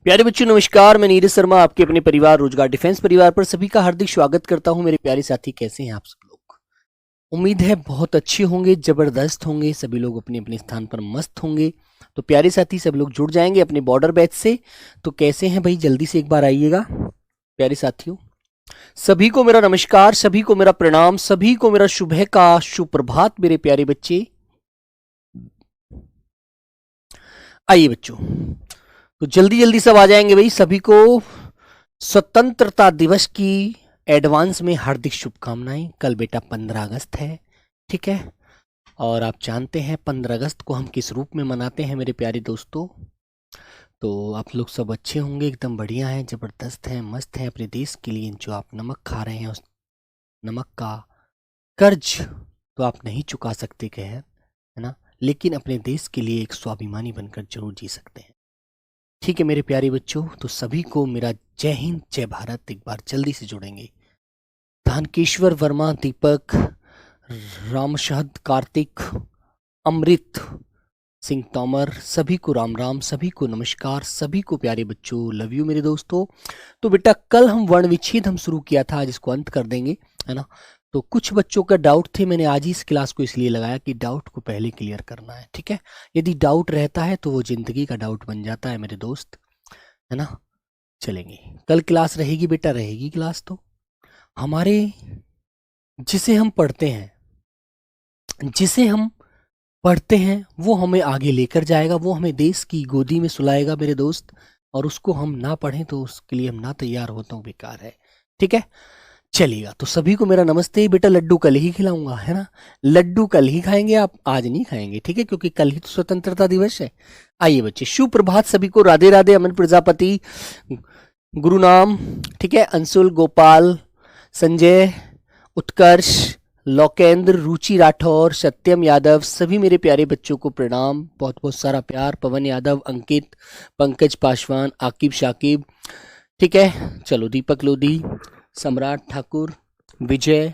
प्यारे बच्चों नमस्कार, मैं नीरज शर्मा आपके अपने परिवार रोजगार डिफेंस परिवार पर सभी का हार्दिक स्वागत करता हूं। मेरे प्यारे साथी, कैसे हैं आप सब लोग? उम्मीद है बहुत अच्छे होंगे, जबरदस्त होंगे, सभी लोग अपने अपने स्थान पर मस्त होंगे। तो प्यारे साथी, सब लोग जुड़ जाएंगे अपने बॉर्डर बैच से। तो कैसे हैं भाई, जल्दी से एक बार आइएगा। प्यारे साथियों, सभी को मेरा नमस्कार, सभी को मेरा प्रणाम, सभी को मेरा सुबह का सुप्रभात। मेरे प्यारे बच्चे आइए बच्चों, तो जल्दी जल्दी सब आ जाएंगे भाई। सभी को स्वतंत्रता दिवस की एडवांस में हार्दिक शुभकामनाएं। कल बेटा 15 अगस्त है, ठीक है। और आप जानते हैं 15 अगस्त को हम किस रूप में मनाते हैं मेरे प्यारे दोस्तों। तो आप लोग सब अच्छे होंगे, एकदम बढ़िया हैं, ज़बरदस्त हैं, मस्त हैं। अपने देश के लिए जो आप नमक खा रहे हैं, उस नमक का कर्ज तो आप नहीं चुका सकते है ना, लेकिन अपने देश के लिए एक स्वाभिमानी बनकर जरूर जी सकते हैं। ठीक है मेरे प्यारे बच्चों, तो सभी को मेरा जय हिंद जय भारत। एक बार जल्दी से जुड़ेंगे। धानकेश्वर वर्मा, दीपक, रामशहद, कार्तिक, अमृत सिंह तोमर, सभी को राम राम, सभी को नमस्कार, सभी को प्यारे बच्चों लव यू मेरे दोस्तों। तो बेटा कल हम वर्ण विच्छेद हम शुरू किया था, आज इसको अंत कर देंगे, है ना। तो कुछ बच्चों का डाउट थे, मैंने आज ही इस क्लास को इसलिए लगाया कि डाउट को पहले क्लियर करना है, ठीक है। यदि डाउट रहता है तो वो जिंदगी का डाउट बन जाता है मेरे दोस्त, है ना। चलेंगे, कल क्लास रहेगी बेटा, रहेगी क्लास। तो हमारे जिसे हम पढ़ते हैं, जिसे हम पढ़ते हैं वो हमें आगे लेकर जाएगा, वो हमें देश की गोदी में सुलाएगा मेरे दोस्त। और उसको हम ना पढ़ें तो उसके लिए हम ना तैयार होता हूँ, बेकार है, ठीक है। चलिएगा, तो सभी को मेरा नमस्ते। बेटा लड्डू कल ही खिलाऊंगा, है ना। लड्डू कल ही खाएंगे, आप आज नहीं खाएंगे, ठीक है, क्योंकि कल ही तो स्वतंत्रता दिवस है। आइए बच्चे, सुप्रभात सभी को, राधे राधे। अमन प्रजापति, गुरुनाम, ठीक है, अंशुल, गोपाल, संजय, उत्कर्ष, लोकेंद्र, रुचि राठौर, सत्यम यादव, सभी मेरे प्यारे बच्चों को प्रणाम, बहुत बहुत सारा प्यार। पवन यादव, अंकित, पंकज पासवान, आकिब शाकिब, ठीक है। चलो, दीपक लोधी, सम्राट ठाकुर, विजय,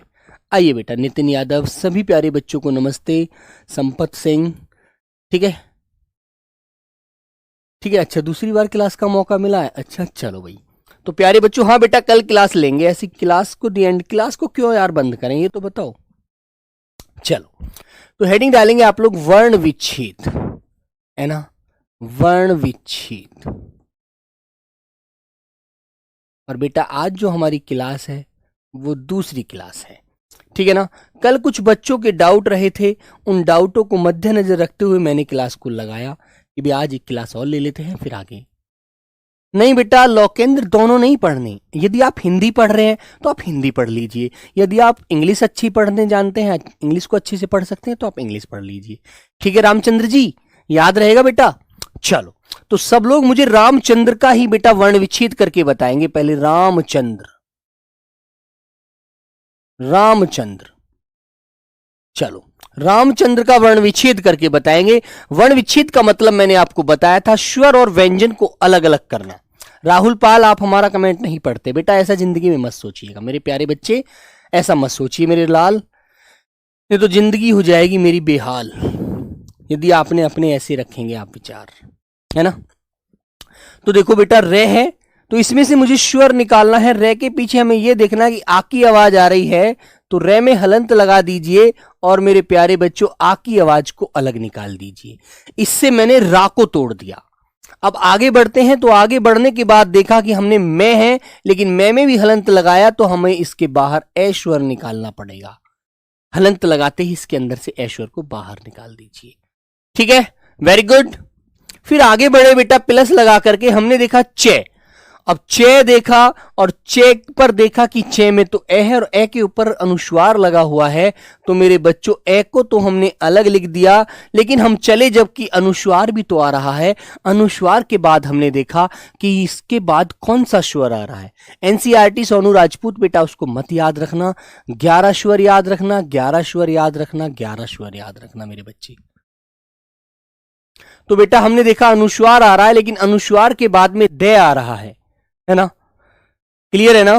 आइए बेटा, नितिन यादव, सभी प्यारे बच्चों को नमस्ते। संपत सिंह, ठीक है, ठीक है। अच्छा, दूसरी बार क्लास का मौका मिला है, अच्छा चलो भाई। तो प्यारे बच्चों, हाँ बेटा कल क्लास लेंगे, ऐसी क्लास को दी एंड क्लास को क्यों यार बंद करें, ये तो बताओ। चलो, तो हेडिंग डालेंगे आप लोग वर्ण विच्छेद, है ना, वर्ण विच्छेद। और बेटा आज जो हमारी क्लास है वो दूसरी क्लास है, ठीक है ना। कल कुछ बच्चों के डाउट रहे थे, उन डाउटों को मद्देनजर रखते हुए मैंने क्लास को लगाया कि भी आज एक क्लास और ले लेते हैं, फिर आगे नहीं बेटा, लोकेंद्र दोनों नहीं पढ़ने। यदि आप हिंदी पढ़ रहे हैं तो आप हिंदी पढ़ लीजिए, यदि आप इंग्लिश अच्छी पढ़ने जानते हैं, इंग्लिश को अच्छे से पढ़ सकते हैं, तो आप इंग्लिश पढ़ लीजिए, ठीक है। रामचंद्र जी, याद रहेगा बेटा। चलो, तो सब लोग मुझे रामचंद्र का ही बेटा वर्ण विच्छेद करके बताएंगे। पहले रामचंद्र, रामचंद्र, चलो रामचंद्र का वर्ण विच्छेद करके बताएंगे। वर्ण विच्छेद का मतलब मैंने आपको बताया था, स्वर और व्यंजन को अलग अलग करना। राहुल पाल, आप हमारा कमेंट नहीं पढ़ते बेटा, ऐसा जिंदगी में मत सोचिएगा मेरे प्यारे बच्चे, ऐसा मत सोचिए मेरे लाल, ये तो जिंदगी हो जाएगी मेरी बेहाल यदि आपने अपने ऐसे रखेंगे आप विचार, है ना। तो देखो बेटा, रे है तो इसमें से मुझे स्वर निकालना है। रे के पीछे हमें यह देखना है कि आ की आवाज आ रही है, तो रे में हलंत लगा दीजिए और मेरे प्यारे बच्चों आ की आवाज को अलग निकाल दीजिए। इससे मैंने रा को तोड़ दिया। अब आगे बढ़ते हैं, तो आगे बढ़ने के बाद देखा कि हमने मैं है, लेकिन मैं में भी हलंत लगाया, तो हमें इसके बाहर ऐश्वर निकालना पड़ेगा। हलंत लगाते ही इसके अंदर से ऐश्वर को बाहर निकाल दीजिए, ठीक है, वेरी गुड। फिर आगे बढ़े बेटा, प्लस लगा करके हमने देखा चे। अब चे देखा और चे पर देखा कि चे में तो ए है और ए के ऊपर अनुस्वार लगा हुआ है, तो मेरे बच्चों ए को तो हमने अलग लिख दिया, लेकिन हम चले जबकि अनुस्वार भी तो आ रहा है। अनुस्वार के बाद हमने देखा कि इसके बाद कौन सा स्वर आ रहा है। एनसीईआरटी सोनू राजपूत बेटा, उसको मत याद रखना, 11 स्वर याद रखना, 11 स्वर याद रखना, 11 स्वर याद रखना मेरे बच्चे। तो बेटा हमने देखा अनुस्वार आ रहा है, लेकिन अनुस्वार के बाद में दे आ रहा है ना, क्लियर है ना।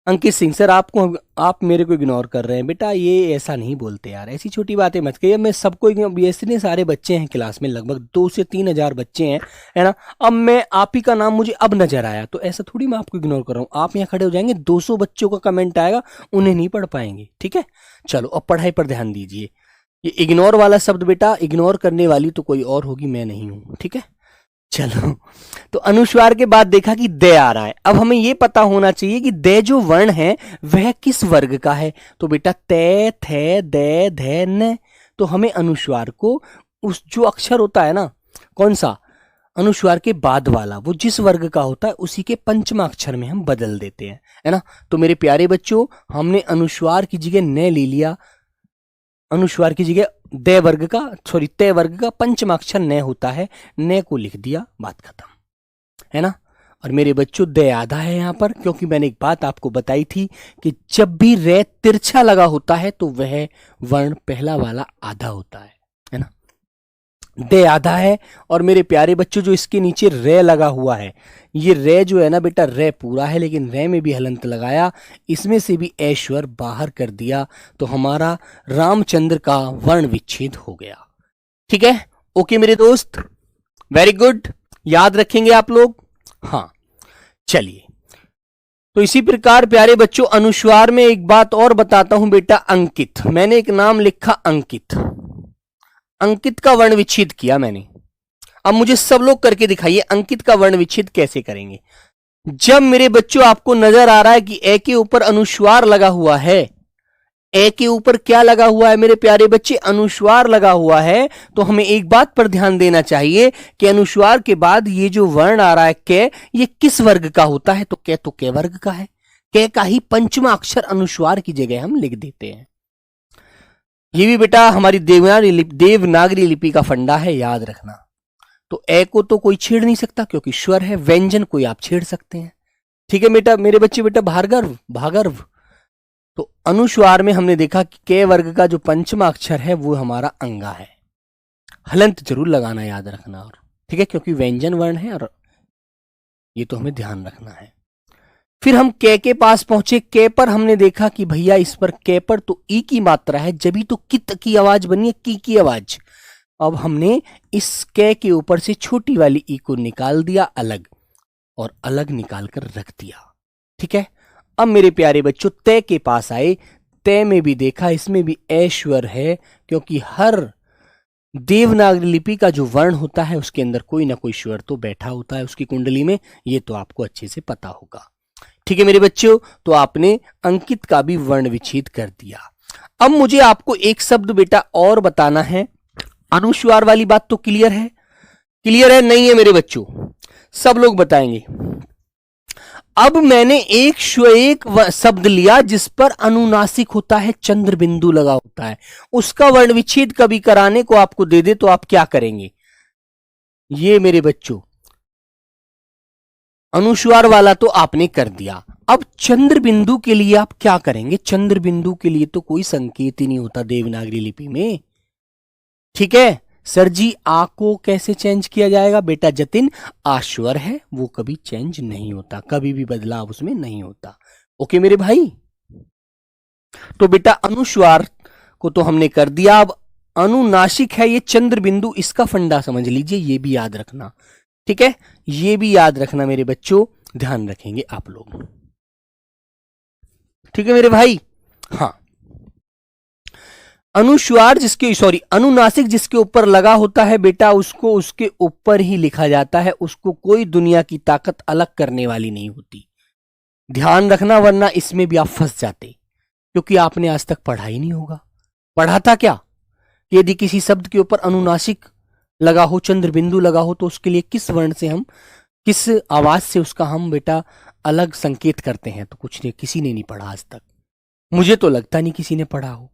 अंकित सिंह सर, आप मेरे को इग्नोर कर रहे हैं बेटा, ये ऐसा नहीं बोलते यार, ऐसी छोटी बातें मत कहिए। मैं सबको इतने सारे बच्चे हैं क्लास में, लगभग 2 से 3 हजार बच्चे हैं, है ना। अब मैं आप ही का नाम मुझे अब नजर आया तो ऐसा थोड़ी मैं आपको इग्नोर कर रहा हूँ। आप यहाँ खड़े हो जाएंगे, 200 बच्चों का कमेंट आएगा, उन्हें नहीं पढ़ पाएंगे, ठीक है। चलो अब पढ़ाई पर ध्यान दीजिए। ये इग्नोर वाला शब्द बेटा, इग्नोर करने वाली तो कोई और होगी, मैं नहीं हूं, ठीक है। चलो, तो अनुस्वार के बाद देखा कि दे आ रहा है। अब हमें यह पता होना चाहिए कि दे जो वर्ण है वह किस वर्ग का है। तो बेटा ते, थे, दे, धे, न, तो हमें अनुस्वार को उस जो अक्षर होता है ना, कौन सा, अनुस्वार के बाद वाला, वो जिस वर्ग का होता है उसी के पंचमा अक्षर में हम बदल देते हैं, है ना। तो मेरे प्यारे बच्चों, हमने अनुस्वार की जगह न ले लिया, अनुस्वार की जगह दे वर्ग का, सॉरी ते वर्ग का पंचमा अक्षर न होता है, न को लिख दिया, बात खत्म, है ना। और मेरे बच्चों दे आधा है यहां पर, क्योंकि मैंने एक बात आपको बताई थी कि जब भी रे तिरछा लगा होता है तो वह वर्ण पहला वाला आधा होता है ना। दे आधा है। और मेरे प्यारे बच्चों, जो इसके नीचे रे लगा हुआ है, ये रे जो है ना बेटा, रे पूरा है लेकिन रे में भी हलंत लगाया, इसमें से भी ऐश्वर बाहर कर दिया, तो हमारा रामचंद्र का वर्ण विच्छेद हो गया, ठीक है। ओके मेरे दोस्त, वेरी गुड, याद रखेंगे आप लोग। हाँ चलिए, तो इसी प्रकार प्यारे बच्चों, अनुस्वार में एक बात और बताता हूं बेटा, अंकित, मैंने एक नाम लिखा अंकित, अंकित का वर्ण विच्छेद किया मैंने। अब मुझे सब लोग करके दिखाइए अंकित का वर्ण विच्छेद कैसे करेंगे। जब मेरे बच्चों आपको नजर आ रहा है कि ए के ऊपर अनुस्वार लगा हुआ है, ए के ऊपर क्या लगा हुआ है मेरे प्यारे बच्चे, अनुस्वार लगा हुआ है, तो हमें एक बात पर ध्यान देना चाहिए कि अनुस्वार के बाद ये जो वर्ण आ रहा है कै, ये किस वर्ग का होता है। तो कै वर्ग का है, कै का ही पंचमा अक्षर अनुस्वार की जगह हम लिख देते हैं। ये भी बेटा हमारी देवनागरी लिपि का फंडा है, याद रखना। तो ए को तो कोई छेड़ नहीं सकता क्योंकि स्वर है, व्यंजन कोई आप छेड़ सकते हैं, ठीक है बेटा। मेरे बच्चे बेटा भार्गव, भागर्व, तो अनुस्वार में हमने देखा कि के वर्ग का जो पंचमा अक्षर है वो हमारा अंगा है, हलंत जरूर लगाना, याद रखना, और ठीक है, क्योंकि व्यंजन वर्ण है और ये तो हमें ध्यान रखना है। फिर हम के पास पहुंचे, के पर हमने देखा कि भैया इस पर के पर तो ई की मात्रा है, जब तो कित की आवाज बनी है, की आवाज। अब हमने इस के ऊपर से छोटी वाली ई को निकाल दिया अलग, और अलग निकाल कर रख दिया, ठीक है। अब मेरे प्यारे बच्चों तय के पास आए, तय में भी देखा इसमें भी ऐश्वर है, क्योंकि हर देवनागरी लिपि का जो वर्ण होता है उसके अंदर कोई ना कोई स्वर तो बैठा होता है उसकी कुंडली में, ये तो आपको अच्छे से पता होगा, ठीक है मेरे बच्चों। तो आपने अंकित का भी वर्ण विच्छेद कर दिया। अब मुझे आपको एक शब्द बेटा और बताना है। अनुस्वार वाली बात तो क्लियर है, क्लियर है नहीं है मेरे बच्चों, सब लोग बताएंगे। अब मैंने एक शब्द लिया जिस पर अनुनासिक होता है, चंद्र बिंदु लगा होता है, उसका वर्ण विच्छेद कभी कराने को आपको दे दे तो आप क्या करेंगे। ये मेरे बच्चों अनुस्वार वाला तो आपने कर दिया, अब चंद्र बिंदु के लिए आप क्या करेंगे। चंद्र बिंदु के लिए तो कोई संकेत ही नहीं होता देवनागरी लिपि में, ठीक है। सर जी आ को कैसे चेंज किया जाएगा बेटा, जतिन आश्वर है, वो कभी चेंज नहीं होता, कभी भी बदलाव उसमें नहीं होता, ओके मेरे भाई। तो बेटा अनुस्वार को तो हमने कर दिया, अब अनुनासिक है ये चंद्र बिंदु, इसका फंडा समझ लीजिए, ये भी याद रखना, ठीक है, ये भी याद रखना मेरे बच्चों, ध्यान रखेंगे आप लोग, ठीक है मेरे भाई। हाँ, अनुस्वार अनुनासिक जिसके ऊपर लगा होता है बेटा, उसको उसके ऊपर ही लिखा जाता है, उसको कोई दुनिया की ताकत अलग करने वाली नहीं होती, ध्यान रखना, वरना इसमें भी आप फंस जाते, क्योंकि आपने आज तक पढ़ा ही नहीं होगा। पढ़ा था क्या, यदि किसी शब्द के ऊपर अनुनासिक लगा हो, चंद्र बिंदु लगा हो, तो उसके लिए किस वर्ण से हम, किस आवाज से उसका हम बेटा अलग संकेत करते हैं, तो कुछ नहीं, किसी ने नहीं पढ़ा आज तक, मुझे तो लगता नहीं किसी ने पढ़ा हो।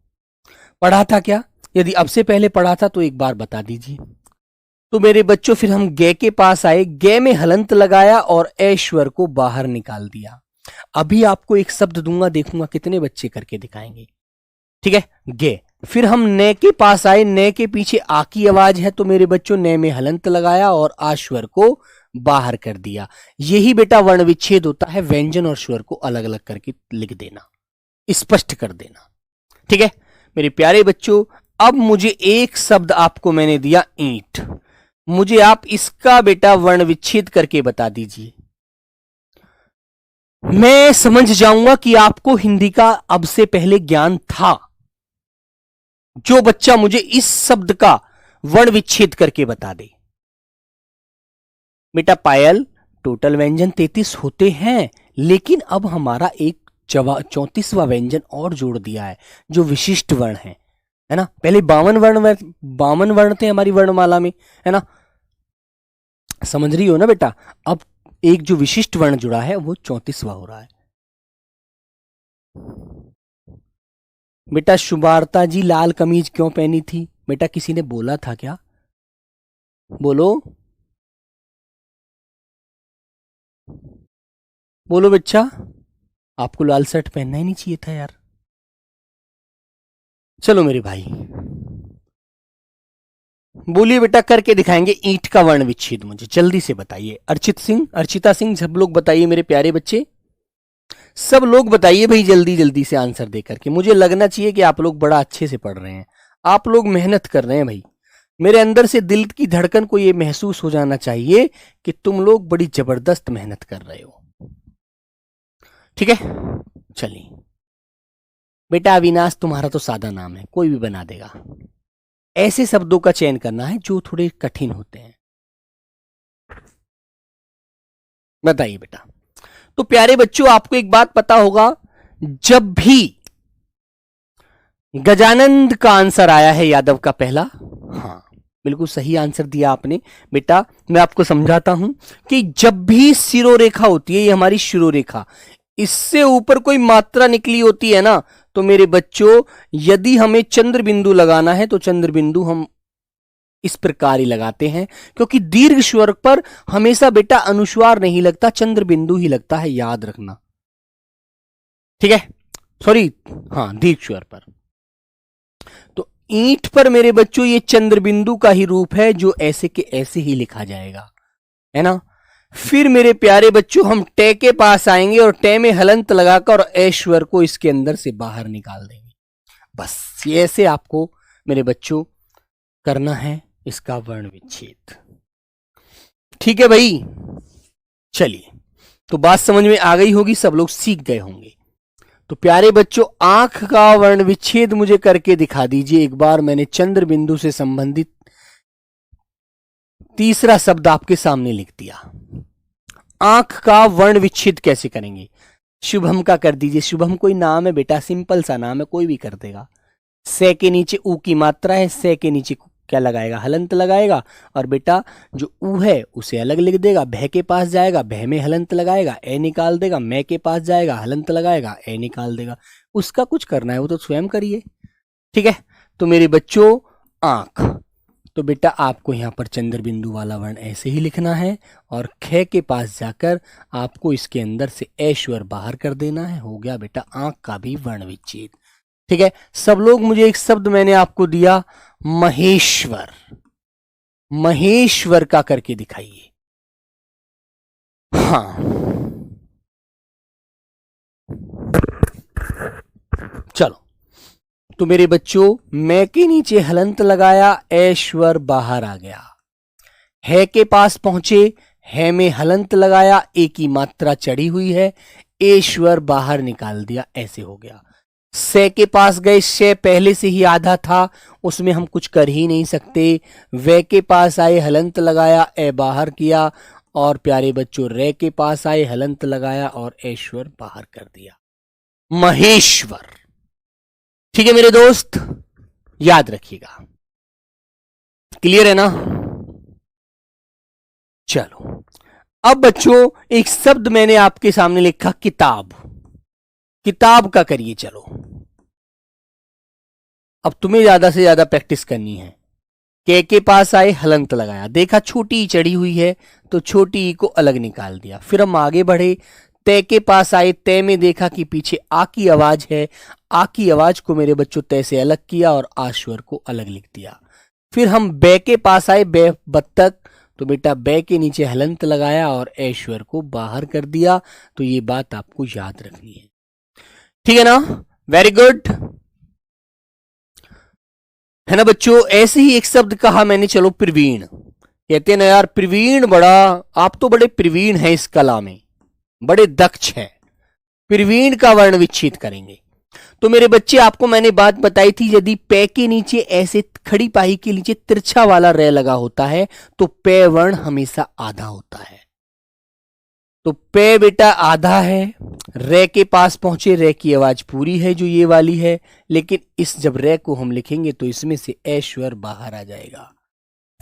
पढ़ा था क्या, यदि अब से पहले पढ़ा था तो एक बार बता दीजिए। तो मेरे बच्चों फिर हम गे के पास आए, गे में हलंत लगाया और ऐश्वर को बाहर निकाल दिया। अभी आपको एक शब्द दूंगा, देखूंगा कितने बच्चे करके दिखाएंगे, ठीक है। गे, फिर हम ने के पास आए, ने के पीछे आ की आवाज है, तो मेरे बच्चों ने में हलंत लगाया और आश्वर को बाहर कर दिया। यही बेटा वर्ण विच्छेद होता है, व्यंजन और स्वर को अलग अलग करके लिख देना, स्पष्ट कर देना। ठीक है मेरे प्यारे बच्चों, अब मुझे एक शब्द आपको मैंने दिया ईंट, मुझे आप इसका बेटा वर्ण विच्छेद करके बता दीजिए। मैं समझ जाऊंगा कि आपको हिंदी का अब से पहले ज्ञान था। जो बच्चा मुझे इस शब्द का वर्ण विच्छेद करके बता दे। बेटा पायल, टोटल व्यंजन 33 होते हैं, लेकिन अब हमारा एक 34वां व्यंजन और जोड़ दिया है जो विशिष्ट वर्ण है ना। पहले 52 वर्ण थे हमारी वर्णमाला में, है ना, समझ रही हो ना बेटा। अब एक जो विशिष्ट वर्ण जुड़ा है वो 34वां हो रहा है। बेटा शुभारता जी लाल कमीज क्यों पहनी थी? बेटा किसी ने बोला था क्या? बोलो बोलो बच्चा, आपको लाल शर्ट पहनना ही नहीं चाहिए था यार। चलो मेरे भाई बोलिए बेटा, करके दिखाएंगे ईंट का वर्ण विच्छेद, मुझे जल्दी से बताइए। अर्चिता सिंह सब लोग बताइए मेरे प्यारे बच्चे, सब लोग बताइए भाई जल्दी जल्दी से आंसर दे करके। मुझे लगना चाहिए कि आप लोग बड़ा अच्छे से पढ़ रहे हैं, आप लोग मेहनत कर रहे हैं भाई। मेरे अंदर से दिल की धड़कन को यह महसूस हो जाना चाहिए कि तुम लोग बड़ी जबरदस्त मेहनत कर रहे हो। ठीक है चलिए बेटा, अविनाश तुम्हारा तो सादा नाम है, कोई भी बना देगा। ऐसे शब्दों का चयन करना है जो थोड़े कठिन होते हैं। बताइए बेटा। तो प्यारे बच्चों आपको एक बात पता होगा, जब भी गजानंद का आंसर आया है यादव का पहला, हाँ बिल्कुल सही आंसर दिया आपने बेटा। मैं आपको समझाता हूं कि जब भी शिरोरेखा होती है, ये हमारी शिरोरेखा, इससे ऊपर कोई मात्रा निकली होती है ना, तो मेरे बच्चों यदि हमें चंद्र बिंदु लगाना है तो चंद्र बिंदु हम इस प्रकार ही लगाते हैं, क्योंकि दीर्घ स्वर पर हमेशा बेटा अनुस्वार नहीं लगता, चंद्र बिंदु ही लगता है, याद रखना। ठीक है सॉरी, हाँ दीर्घ स्वर पर। तो ईंट पर मेरे बच्चों ये चंद्र बिंदु का ही रूप है जो ऐसे के ऐसे ही लिखा जाएगा, है ना। फिर मेरे प्यारे बच्चों हम टे के पास आएंगे और टे में हलंत लगाकर और ऐश्वर को इसके अंदर से बाहर निकाल देंगे। बस ये ऐसे आपको मेरे बच्चों करना है इसका वर्ण विच्छेद। ठीक है भाई, चलिए तो बात समझ में आ गई होगी, सब लोग सीख गए होंगे। तो प्यारे बच्चों आंख का वर्ण विच्छेद मुझे करके दिखा दीजिए एक बार। मैंने चंद्र बिंदु से संबंधित तीसरा शब्द आपके सामने लिख दिया। आंख का वर्ण विच्छेद कैसे करेंगे? शुभम का कर दीजिए। शुभम कोई नाम है बेटा, सिंपल सा नाम है, कोई भी कर देगा। से के नीचे ऊ की मात्रा है, से के नीचे क्या लगाएगा? हलंत लगाएगा। और बेटा जो ऊ है उसे अलग लिख देगा, भय के पास जाएगा, भय में हलंत लगाएगा, ए निकाल देगा, मैं के पास जाएगा, हलंत लगाएगा, ए निकाल देगा। उसका कुछ करना है वो तो स्वयं करिए। ठीक है तो मेरे बच्चों आंख, तो बेटा आपको यहां पर चंद्र बिंदु वाला वर्ण ऐसे ही लिखना है और ख के पास जाकर आपको इसके अंदर से ऐश्वर बाहर कर देना है। हो गया बेटा आंख का भी वर्ण विच्छेद। ठीक है सब लोग मुझे एक शब्द मैंने आपको दिया महेश्वर, महेश्वर का करके दिखाइए। हाँ चलो तो मेरे बच्चों मैं के नीचे हलंत लगाया, ऐश्वर बाहर आ गया। है के पास पहुंचे, है में हलंत लगाया, ए की मात्रा चढ़ी हुई है, ऐश्वर बाहर निकाल दिया, ऐसे हो गया। से के पास गए, से पहले से ही आधा था, उसमें हम कुछ कर ही नहीं सकते। वे के पास आए, हलंत लगाया, ए बाहर किया। और प्यारे बच्चों रे के पास आए, हलंत लगाया और ऐश्वर बाहर कर दिया, महेश्वर। ठीक है मेरे दोस्त याद रखिएगा, क्लियर है ना। चलो अब बच्चों एक शब्द मैंने आपके सामने लिखा किताब, किताब का करिए। चलो अब तुम्हें ज्यादा से ज्यादा प्रैक्टिस करनी है। के पास आए, हलंत लगाया, देखा छोटी चढ़ी हुई है तो छोटी को अलग निकाल दिया। फिर हम आगे बढ़े, तय के पास आए, तय में देखा कि पीछे आ की आवाज है, आ की आवाज को मेरे बच्चों तय से अलग किया और आश्वर को अलग लिख दिया। फिर हम बे के पास आए, बे बत्तख, तो बेटा बै के नीचे हलंत लगाया और ऐश्वर को बाहर कर दिया। तो ये बात आपको याद रखनी है, ठीक है ना? वेरी गुड, है ना बच्चों? ऐसे ही एक शब्द कहा मैंने, चलो प्रवीण। कहते हैं ना यार प्रवीण बड़ा, आप तो बड़े प्रवीण हैं इस कला में, बड़े दक्ष हैं। प्रवीण का वर्ण विच्छेद करेंगे। तो मेरे बच्चे आपको मैंने बात बताई थी, यदि पे के नीचे ऐसे खड़ी पाही के नीचे तिरछा वाला रे लगा होता है तो पे वर्ण हमेशा आधा होता है। तो पे बेटा आधा है, रे के पास पहुंचे, रे की आवाज पूरी है जो ये वाली है, लेकिन इस जब रे को हम लिखेंगे तो इसमें से ऐश्वर बाहर आ जाएगा।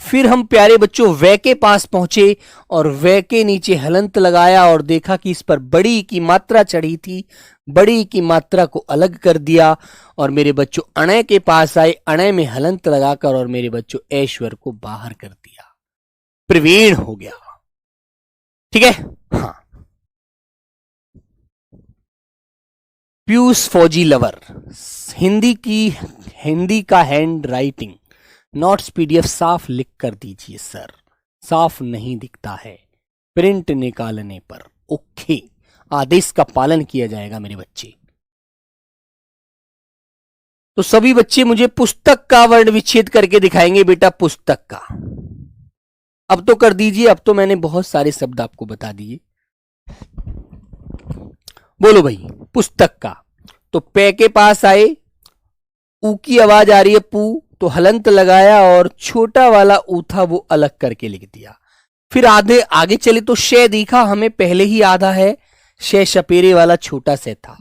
फिर हम प्यारे बच्चों वे के पास पहुंचे और वे के नीचे हलंत लगाया और देखा कि इस पर बड़ी की मात्रा चढ़ी थी, बड़ी की मात्रा को अलग कर दिया और मेरे बच्चों अणय के पास आए, अणय में हलंत लगाकर और मेरे बच्चों ऐश्वर को बाहर कर दिया, प्रवीण हो गया। ठीक है, हाँ। पीयूष फौजी लवर, हिंदी का हैंड राइटिंग नोट्स पीडीएफ साफ लिख कर दीजिए सर, साफ नहीं दिखता है प्रिंट निकालने पर। ओके, आदेश का पालन किया जाएगा मेरे बच्चे। तो सभी बच्चे मुझे पुस्तक का वर्ण विच्छेद करके दिखाएंगे बेटा, पुस्तक का। अब तो कर दीजिए, अब तो मैंने बहुत सारे शब्द आपको बता दिए। बोलो भाई पुस्तक का। तो पे के पास आए, ऊ की आवाज आ रही है पू, तो हलंत लगाया और छोटा वाला ऊ था वो अलग करके लिख दिया। फिर आगे चले तो शे दिखा हमें पहले ही आधा है, शे शपेरे वाला छोटा से था।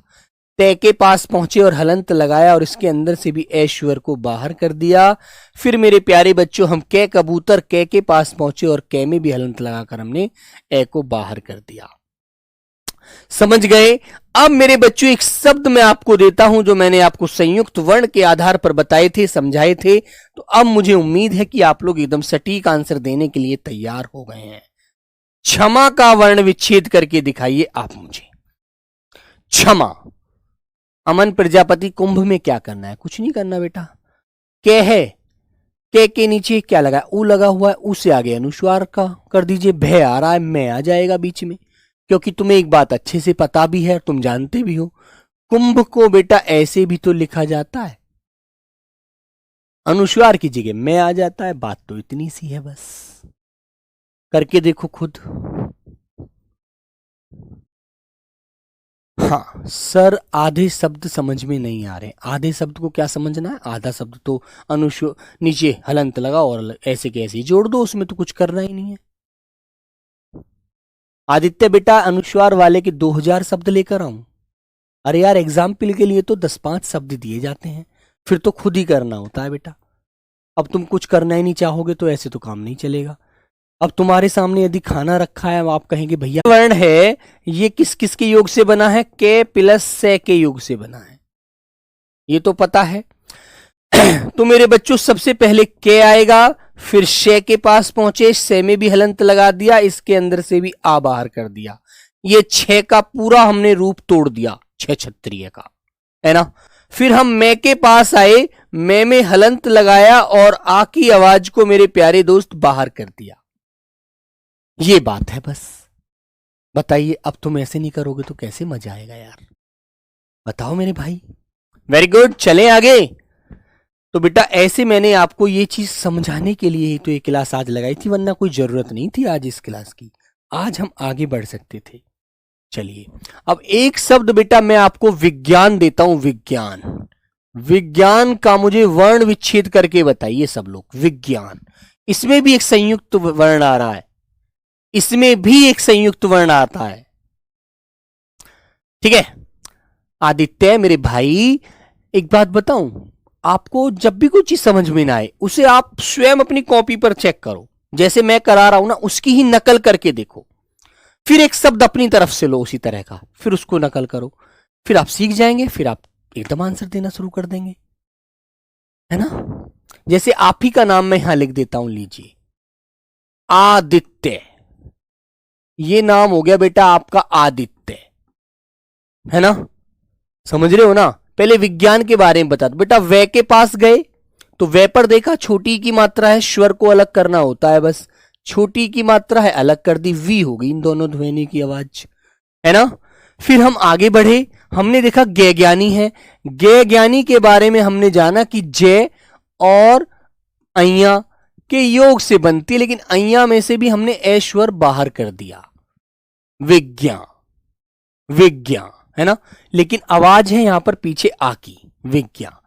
ते के पास पहुंचे और हलंत लगाया और इसके अंदर से भी ऐश्वर को बाहर कर दिया। फिर मेरे प्यारे बच्चों हम कै कबूतर कै के पास पहुंचे और कै में भी हलंत लगाकर हमने ए को बाहर कर दिया। समझ गए? अब मेरे बच्चों एक शब्द मैं आपको देता हूं जो मैंने आपको संयुक्त वर्ण के आधार पर बताए थे, समझाए थे। तो अब मुझे उम्मीद है कि आप लोग एकदम सटीक आंसर देने के लिए तैयार हो गए हैं। क्षमा का वर्ण विच्छेद करके दिखाइए आप मुझे। क्षमा। अमन प्रजापति, कुंभ में क्या करना है? कुछ नहीं करना बेटा। कै है, कै के नीचे क्या लगा? ऊ लगा हुआ है, ऊ से आगे अनुस्वार का कर दीजिए। भय आ रहा है, मैं आ जाएगा बीच में, क्योंकि तुम्हें एक बात अच्छे से पता भी है, तुम जानते भी हो, कुंभ को बेटा ऐसे भी तो लिखा जाता है, अनुस्वार की जगह मैं आ जाता है। बात तो इतनी सी है, बस करके देखो खुद। हाँ सर, आधे शब्द समझ में नहीं आ रहे। आधे शब्द को क्या समझना है? आधा शब्द तो अनुस्वार नीचे हलंत लगाओ और ऐसे के ऐसे जोड़ दो, उसमें तो कुछ करना ही नहीं है। आदित्य बेटा अनुस्वार वाले के 2000 शब्द लेकर आऊं? अरे यार एग्जाम्पल के लिए तो 10-5 शब्द दिए जाते हैं, फिर तो खुद ही करना होता है बेटा। अब तुम कुछ करना ही नहीं चाहोगे तो ऐसे तो काम नहीं चलेगा। अब तुम्हारे सामने यदि खाना रखा है, आप कहेंगे भैया वर्ण है ये किस किस के योग से बना है? के प्लस से के योग से बना है, ये तो पता है। तो मेरे बच्चों सबसे पहले के आएगा, फिर शे के पास पहुंचे, शे में भी हलंत लगा दिया, इसके अंदर से भी आ बाहर कर दिया। ये छह का पूरा हमने रूप तोड़ दिया, छह क्षत्रिय का, है ना। फिर हम मैं के पास आए, मैं में हलंत लगाया और आ की आवाज को मेरे प्यारे दोस्त बाहर कर दिया। ये बात है बस। बताइए अब तुम ऐसे नहीं करोगे तो कैसे मजा आएगा यार, बताओ मेरे भाई। वेरी गुड, चलें आगे। तो बेटा ऐसे मैंने आपको ये चीज समझाने के लिए ही तो ये क्लास आज लगाई थी, वरना कोई जरूरत नहीं थी आज इस क्लास की। आज हम आगे बढ़ सकते थे। चलिए अब एक शब्द बेटा मैं आपको विज्ञान देता हूं, विज्ञान। विज्ञान का मुझे वर्ण विच्छेद करके बताइए सब लोग। विज्ञान, इसमें भी एक संयुक्त वर्ण आ रहा है, इसमें भी एक संयुक्त वर्ण आता है, ठीक है। आदित्य मेरे भाई एक बात बताऊं, आपको जब भी कोई चीज समझ में ना आए उसे आप स्वयं अपनी कॉपी पर चेक करो, जैसे मैं करा रहा हूं ना उसकी ही नकल करके देखो। फिर एक शब्द अपनी तरफ से लो उसी तरह का, फिर उसको नकल करो, फिर आप सीख जाएंगे, फिर आप एकदम आंसर देना शुरू कर देंगे, है ना। जैसे आप ही का नाम मैं यहां लिख देता हूं, लीजिए आदित्य। ये नाम हो गया बेटा आपका आदित्य, है ना। समझ रहे हो ना। पहले विज्ञान के बारे में बता दो बेटा। वे के पास गए तो वे पर देखा छोटी की मात्रा है, स्वर को अलग करना होता है बस। छोटी की मात्रा है अलग कर दी, वी होगी इन दोनों ध्वनि की आवाज, है ना। फिर हम आगे बढ़े, हमने देखा गे ज्ञानी है। गे ज्ञानी के बारे में हमने जाना कि जय और अय्या के योग से बनती है, लेकिन अय्या में से भी हमने ऐश्वर बाहर कर दिया। विज्ञा, विज्ञा है ना, लेकिन आवाज है यहां पर पीछे आ की, विज्ञा।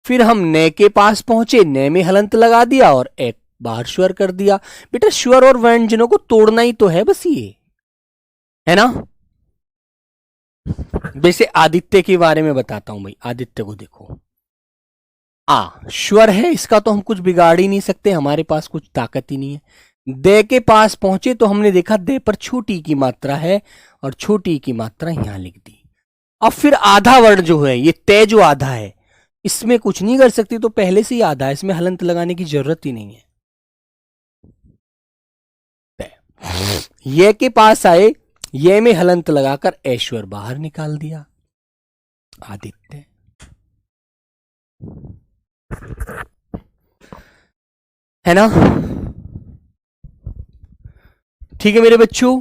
फिर हम ने के पास पहुंचे, ने में हलंत लगा दिया और एक बाहर स्वर कर दिया। बेटा स्वर और व्यंजनों को तोड़ना ही तो है बस ये, है ना। वैसे आदित्य के बारे में बताता हूं भाई, आदित्य को देखो, आ स्वर है, इसका तो हम कुछ बिगाड़ ही नहीं सकते, हमारे पास कुछ ताकत ही नहीं है। दे के पास पहुंचे तो हमने देखा दे पर छोटी की मात्रा है और छोटी की मात्रा यहां लिख दी। अब फिर आधा वर्ण जो है, ये तय जो आधा है, इसमें कुछ नहीं कर सकती, तो पहले से ही आधा है, इसमें हलंत लगाने की जरूरत ही नहीं है। ये के पास आए, ये में हलंत लगाकर ऐश्वर बाहर निकाल दिया, आदित्य। है ना, ठीक है मेरे बच्चों।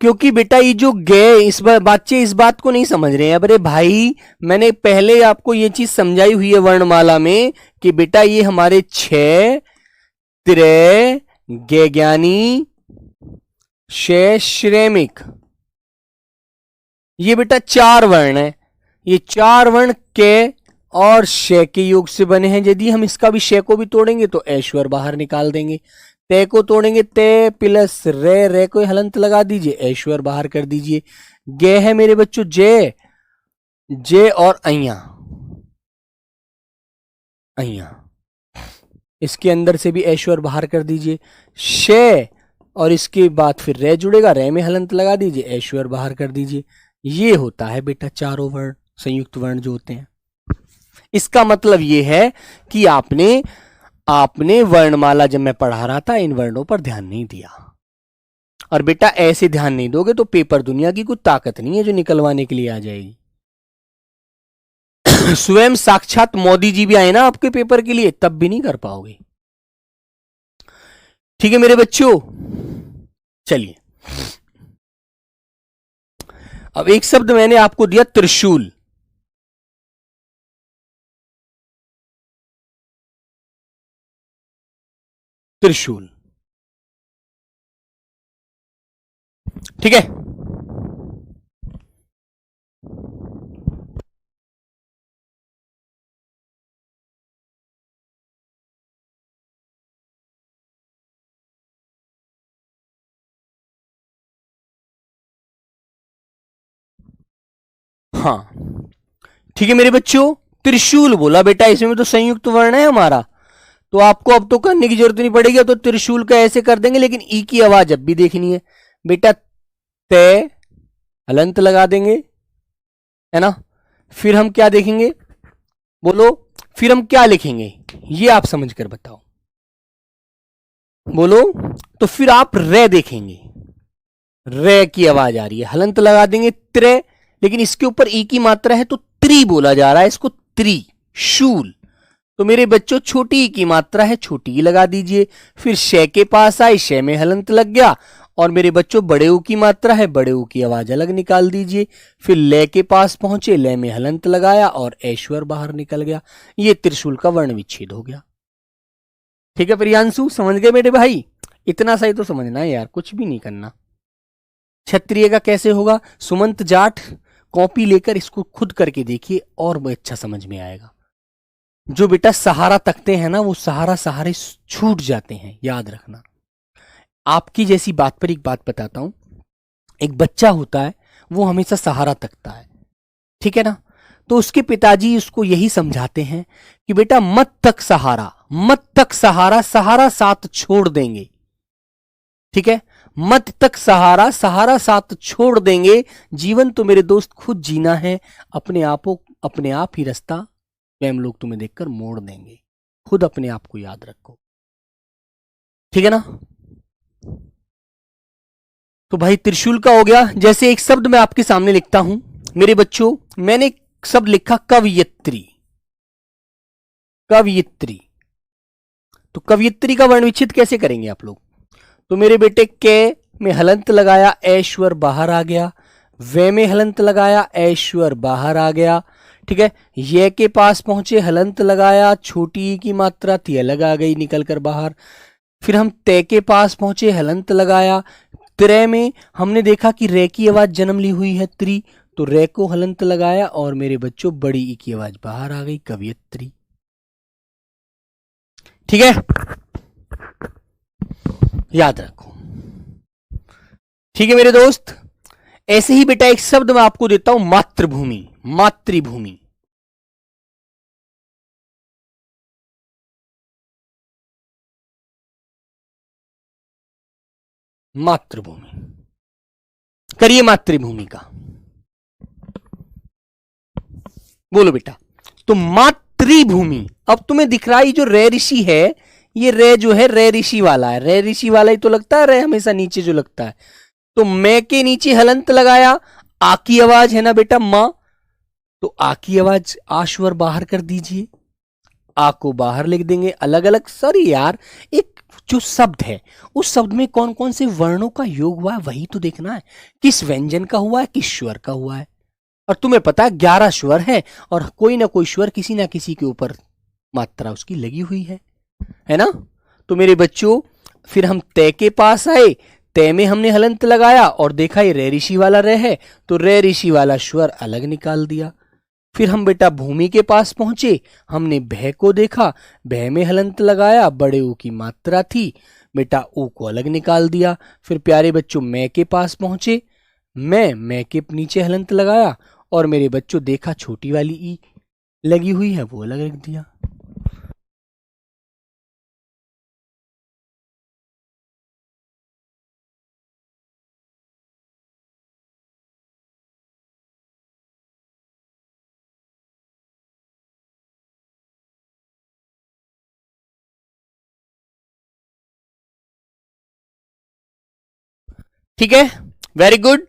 क्योंकि बेटा ये जो गए, इस बच्चे इस बात को नहीं समझ रहे हैं। अरे भाई मैंने पहले आपको ये चीज समझाई हुई है वर्णमाला में कि बेटा ये हमारे 6 त्रे गे ज्ञानी श्रेमिक, ये बेटा 4 वर्ण है। ये 4 वर्ण के और शे के योग से बने हैं। यदि हम इसका भी शे को भी तोड़ेंगे तो ऐश्वर बाहर निकाल देंगे। ते को तोड़ेंगे, ते प्लस रे, रे को हलंत लगा दीजिए, ऐश्वर बाहर कर दीजिए। गे है मेरे बच्चों जे, जे और अय्या, अय्या, इसके अंदर से भी ऐश्वर बाहर कर दीजिए। शे और इसके बाद फिर रे जुड़ेगा, रे में हलंत लगा दीजिए, ऐश्वर बाहर कर दीजिए। ये होता है बेटा चारों वर्ण, संयुक्त वर्ण जो होते हैं। इसका मतलब ये है कि आपने वर्णमाला जब मैं पढ़ा रहा था इन वर्णों पर ध्यान नहीं दिया। और बेटा ऐसे ध्यान नहीं दोगे तो पेपर दुनिया की कुछ ताकत नहीं है जो निकलवाने के लिए आ जाएगी। स्वयं साक्षात मोदी जी भी आए ना आपके पेपर के लिए, तब भी नहीं कर पाओगे। ठीक है मेरे बच्चों, चलिए अब एक शब्द मैंने आपको दिया त्रिशूल। त्रिशूल, ठीक है। हाँ ठीक है मेरे बच्चों, त्रिशूल बोला बेटा, इसमें तो संयुक्त वर्ण है हमारा, तो आपको अब तो करने की जरूरत नहीं पड़ेगी। तो त्रिशूल का ऐसे कर देंगे, लेकिन ई की आवाज अब भी देखनी है बेटा। तय हलंत लगा देंगे, है ना। फिर हम क्या देखेंगे, बोलो, फिर हम क्या लिखेंगे ये आप समझ कर बताओ, बोलो। तो फिर आप रे देखेंगे, रे की आवाज आ रही है, हलंत लगा देंगे त्रे, लेकिन इसके ऊपर ई की मात्रा है तो त्रि बोला जा रहा है, इसको त्रिशूल। तो मेरे बच्चों छोटी ई की मात्रा है, छोटी ई लगा दीजिए। फिर शे के पास आए, शे में हलंत लग गया। और मेरे बच्चों बड़े ऊ की मात्रा है, बड़े ऊ की आवाज अलग निकाल दीजिए। फिर ले के पास पहुंचे, ले में हलंत लगाया और ऐश्वर बाहर निकल गया। ये त्रिशूल का वर्ण विच्छेद हो गया। ठीक है प्रियांशु, समझ गए मेरे भाई? इतना सही तो समझना है यार, कुछ भी नहीं करना। क्षत्रिय का कैसे होगा, सुमंत जाट कॉपी लेकर इसको खुद करके देखिए और अच्छा समझ में आएगा। जो बेटा सहारा तकते हैं ना, वो सहारे छूट जाते हैं, याद रखना। आपकी जैसी बात पर एक बात बताता हूं। एक बच्चा होता है, वो हमेशा सहारा तकता है, ठीक है ना। तो उसके पिताजी उसको यही समझाते हैं कि बेटा मत तक सहारा, मत तक सहारा, सहारा साथ छोड़ देंगे, ठीक है। मत तक सहारा, सहारा साथ छोड़ देंगे। जीवन तो मेरे दोस्त खुद जीना है, अपने आप ही रास्ता स्वयं लोग तुम्हें देखकर मोड़ देंगे। खुद अपने आप को याद रखो, ठीक है ना। तो भाई त्रिशूल का हो गया। जैसे एक शब्द मैं आपके सामने लिखता हूं मेरे बच्चों, मैंने एक शब्द लिखा कवयित्री, कवयित्री। तो कवियत्री का वर्ण विच्छेद कैसे करेंगे आप लोग? तो मेरे बेटे के में हलंत लगाया, ऐश्वर बाहर आ गया। वे में हलंत लगाया, ऐश्वर बाहर आ गया। ठीक है, ये के पास पहुंचे, हलंत लगाया, छोटी ई की मात्रा थी, अलग आ गई निकल कर बाहर। फिर हम ते के पास पहुंचे, हलंत लगाया। त्रे में हमने देखा कि रे की आवाज जन्म ली हुई है, त्री, तो रे को हलंत लगाया और मेरे बच्चों बड़ी ई की आवाज बाहर आ गई, कवियत्री। ठीक है, याद रखो। ठीक है मेरे दोस्त, ऐसे ही बेटा एक शब्द मैं आपको देता हूं, मातृभूमि। मातृभूमि, मातृभूमि, करिए मातृभूमि का, बोलो बेटा। तो मातृभूमि, अब तुम्हें दिख रहा है जो रे ऋषि है, ये रे जो है रे ऋषि वाला है, रे ऋषि वाला ही तो लगता है, रे हमेशा नीचे जो लगता है। तो मैं के नीचे हलंत लगाया, आ की आवाज है ना बेटा, मां, तो आ की आवाज आश्वर बाहर कर दीजिए, आ को बाहर लिख देंगे अलग अलग। सॉरी यार, एक जो शब्द है उस शब्द में कौन कौन से वर्णों का योग हुआ है वही तो देखना है, किस व्यंजन का हुआ है, किस स्वर का हुआ है। और तुम्हें पता है 11 स्वर है और कोई ना कोई स्वर किसी ना किसी के ऊपर मात्रा उसकी लगी हुई है ना। तो मेरे बच्चों फिर हम तय के पास आए, तय में हमने हलंत लगाया और देखा ये रे ऋषि वाला रे है, तो रे ऋषि वाला स्वर अलग निकाल दिया। फिर हम बेटा भूमि के पास पहुंचे, हमने भय को देखा, भय में हलंत लगाया, बड़े ऊ की मात्रा थी, बेटा ऊ को अलग निकाल दिया। फिर प्यारे बच्चों मैं के पास पहुंचे, मैं के नीचे हलंत लगाया और मेरे बच्चों देखा छोटी वाली ई लगी हुई है, वो अलग रख दिया। ठीक है, वेरी गुड।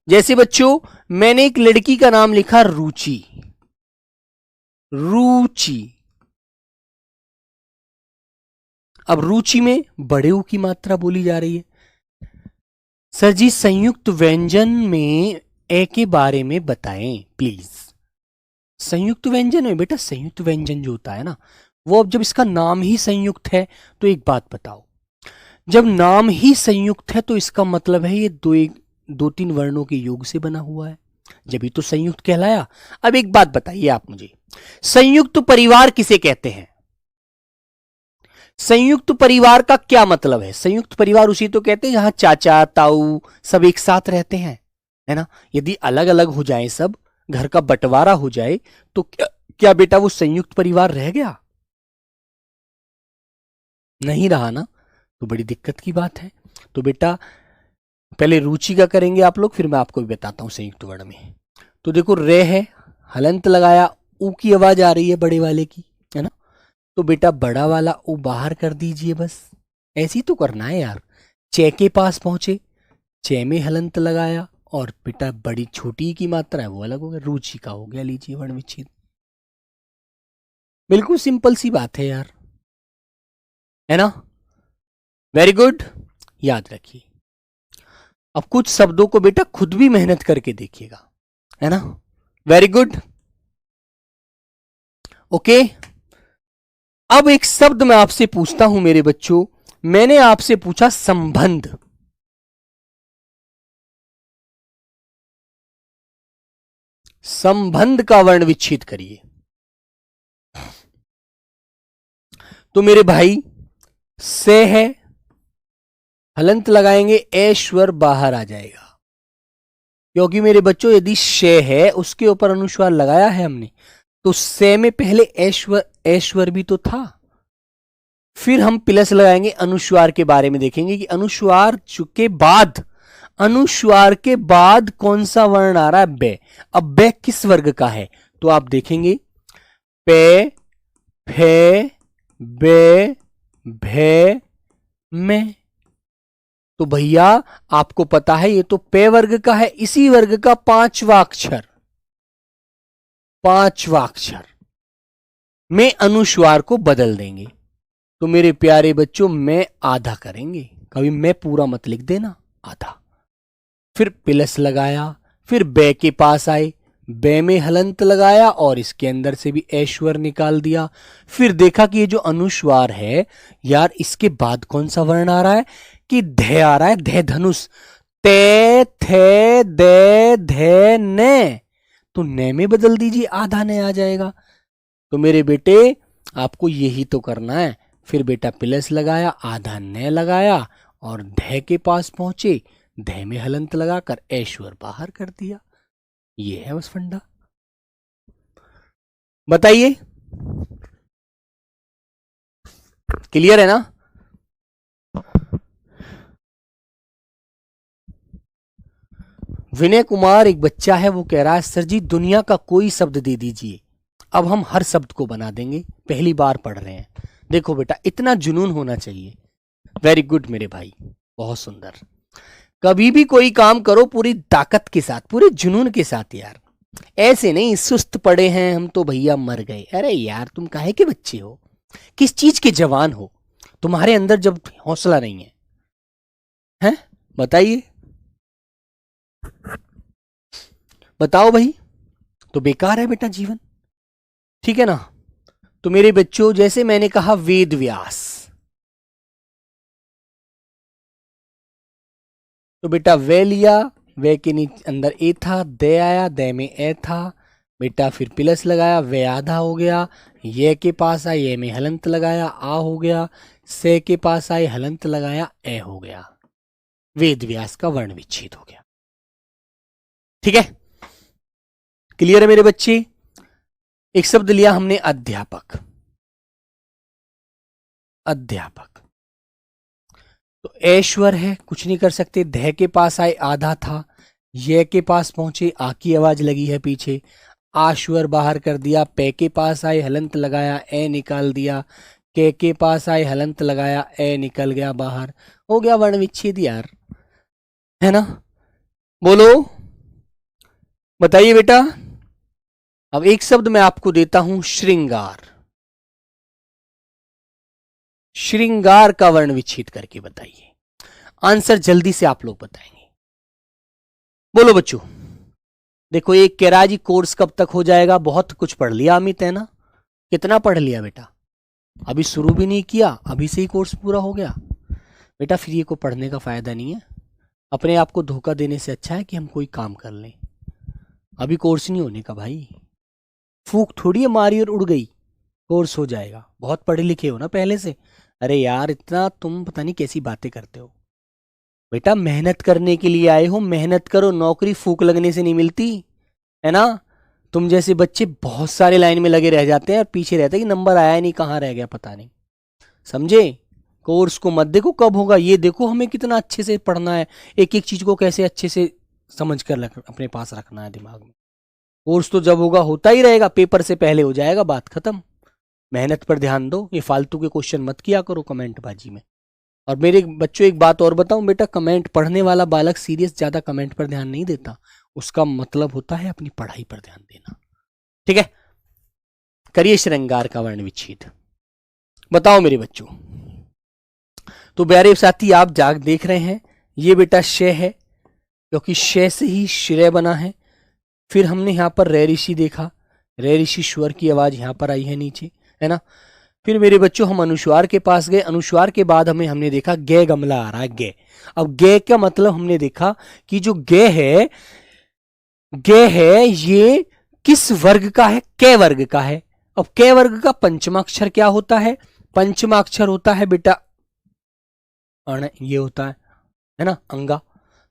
जैसे बच्चों मैंने एक लड़की का नाम लिखा रुचि, रुचि। अब रुचि में बड़े ऊ की मात्रा बोली जा रही है। सर जी संयुक्त व्यंजन में ए के बारे में बताएं प्लीज। संयुक्त व्यंजन में बेटा, संयुक्त व्यंजन जो होता है ना, वो अब जब इसका नाम ही संयुक्त है तो एक बात बताओ, जब नाम ही संयुक्त है तो इसका मतलब है ये दो तीन वर्णों के योग से बना हुआ है, जब ही तो संयुक्त कहलाया। अब एक बात बताइए आप मुझे, संयुक्त परिवार किसे कहते हैं? संयुक्त परिवार का क्या मतलब है? संयुक्त परिवार उसी तो कहते हैं जहां चाचा ताऊ सब एक साथ रहते हैं, है ना। यदि अलग अलग हो जाए, सब घर का बंटवारा हो जाए, तो क्या बेटा वो संयुक्त परिवार रह गया? नहीं रहा ना, तो बड़ी दिक्कत की बात है। तो बेटा पहले रुचि का करेंगे आप लोग, फिर मैं आपको भी बताता हूं संयुक्त वर्ण में। तो देखो रे है, हलंत लगाया, ऊ की आवाज आ रही है बड़े वाले की, है ना। तो बेटा बड़ा वाला ऊ बाहर कर दीजिए, बस ऐसी तो करना है यार। चे के पास पहुंचे, चे में हलंत लगाया और बेटा बड़ी छोटी की मात्रा है वो अलग हो गया, रुचि का हो गया, लीजिए वर्ण विच्छेद। बिल्कुल सिंपल सी बात है यार, है ना। वेरी गुड, याद रखिए। अब कुछ शब्दों को बेटा खुद भी मेहनत करके देखिएगा, है ना। Very good, okay. अब एक शब्द मैं आपसे पूछता हूं मेरे बच्चों, मैंने आपसे पूछा संबंध। संबंध का वर्ण विच्छेद करिए। तो मेरे भाई से है, हलंत लगाएंगे, ऐश्वर बाहर आ जाएगा, क्योंकि मेरे बच्चों यदि शे है उसके ऊपर अनुस्वार लगाया है हमने, तो से में पहले ऐश्वर भी तो था। फिर हम प्लस लगाएंगे, अनुस्वार के बारे में देखेंगे कि अनुस्वार के बाद कौन सा वर्ण आ रहा है, बे। अब बे किस वर्ग का है, तो आप देखेंगे पे, फे, बे, भे, में। तो भैया आपको पता है ये तो पे वर्ग का है, इसी वर्ग का पांचवा अक्षर में अनुस्वार को बदल देंगे। तो मेरे प्यारे बच्चों मैं आधा करेंगे, कभी मैं पूरा मत लिख देना, आधा। फिर प्लस लगाया, फिर बे के पास आए, बे में हलंत लगाया और इसके अंदर से भी ऐश्वर निकाल दिया। फिर देखा कि ये जो अनुस्वार है यार, इसके बाद कौन सा वर्ण आ रहा है कि धे आ रहा है, धे धनुष, ते थे दे धे ने, तो ने में बदल दीजिए, आधा ने आ जाएगा। तो मेरे बेटे आपको यही तो करना है। फिर बेटा प्लस लगाया, आधा ने लगाया और धे के पास पहुंचे, धे में हलंत लगाकर ऐश्वर बाहर कर दिया। ये है बस फंडा। बताइए, क्लियर है ना? विनय कुमार एक बच्चा है, वो कह रहा है सर जी दुनिया का कोई शब्द दे दीजिए, अब हम हर शब्द को बना देंगे, पहली बार पढ़ रहे हैं। देखो बेटा, इतना जुनून होना चाहिए। वेरी गुड मेरे भाई, बहुत सुंदर। कभी भी कोई काम करो पूरी ताकत के साथ, पूरे जुनून के साथ यार, ऐसे नहीं सुस्त पड़े हैं हम तो भैया मर गए। अरे यार तुम काहे के बच्चे हो, किस चीज के जवान हो, तुम्हारे अंदर जब हौसला नहीं है, हैं? बताइए, बताओ भाई, तो बेकार है बेटा जीवन, ठीक है ना? तो मेरे बच्चों जैसे मैंने कहा वेद व्यास, तो बेटा वे लिया, वे के नीचे अंदर ए था, दे आया, दे में ए था बेटा, फिर प्लस लगाया, वे आधा हो गया, ये के पास आए, ये में हलंत लगाया, आ हो गया, से के पास आए, हलंत लगाया, ए हो गया, वेद व्यास का वर्ण विच्छेद हो गया। ठीक है, क्लियर है मेरे बच्चे? एक शब्द लिया हमने अध्यापक, अध्यापक, तो ऐश्वर है, कुछ नहीं कर सकते, धे के पास आए, आधा था, ये के पास पहुंचे, आ की आवाज लगी है पीछे, आश्वर बाहर कर दिया, पे के पास आए, हलंत लगाया, ए निकाल दिया, के पास आए, हलंत लगाया, ए निकल गया बाहर, हो गया वर्ण विच्छेद यार, है ना? बोलो, बताइए बेटा। अब एक शब्द मैं आपको देता हूं, श्रृंगार, श्रृंगार का वर्ण विच्छेद करके बताइए। आंसर जल्दी से आप लोग बताएंगे, बोलो बच्चों। देखो एक कैराजी कोर्स कब तक हो जाएगा, बहुत कुछ पढ़ लिया अमित, है ना? कितना पढ़ लिया बेटा, अभी शुरू भी नहीं किया, अभी से ही कोर्स पूरा हो गया। बेटा फिर ये को पढ़ने का फायदा नहीं है, अपने आप को धोखा देने से अच्छा है कि हम कोई काम कर लें। अभी कोर्स नहीं होने का भाई, फूक थोड़ी है मारी और उड़ गई, कोर्स हो जाएगा। बहुत पढ़े लिखे हो ना पहले से, अरे यार इतना तुम पता नहीं कैसी बातें करते हो। बेटा मेहनत करने के लिए आए हो, मेहनत करो, नौकरी फूक लगने से नहीं मिलती, है ना? तुम जैसे बच्चे बहुत सारे लाइन में लगे रह जाते हैं और पीछे रहते हैं कि नंबर आया नहीं, कहाँ रह गया पता नहीं, समझे? कोर्स को मत देखो कब होगा, ये देखो हमें कितना अच्छे से पढ़ना है, एक एक चीज को कैसे अच्छे से समझ कर अपने पास रखना है दिमाग में। कोर्स तो जब होगा होता ही रहेगा, पेपर से पहले हो जाएगा, बात खत्म। मेहनत पर ध्यान दो, ये फालतू के क्वेश्चन मत किया करो कमेंट बाजी में। और मेरे बच्चों एक बात और बताऊं बेटा, कमेंट पढ़ने वाला बालक सीरियस ज्यादा कमेंट पर ध्यान नहीं देता, उसका मतलब होता है अपनी पढ़ाई पर ध्यान देना। ठीक है, करिए श्रृंगार का वर्ण विच्छेद, बताओ मेरे बच्चों। तो प्यारे साथी आप जाग देख रहे हैं, ये बेटा शय है, क्योंकि शय से ही श्रेय बना है। फिर हमने यहां पर रे ऋषि देखा, रे ऋषि स्वर की आवाज यहां पर आई है नीचे, है ना? फिर मेरे बच्चों हम अनुस्वार के पास गए, अनुस्वार के बाद हमने देखा गे गमला आ रहा है, गे। अब गे का मतलब हमने देखा कि जो गे है, गे है ये किस वर्ग का है, कै वर्ग का है। अब कै वर्ग का पंचमाक्षर क्या होता है? पंचमाक्षर होता है बेटा अण, ये होता है ना, अंगा।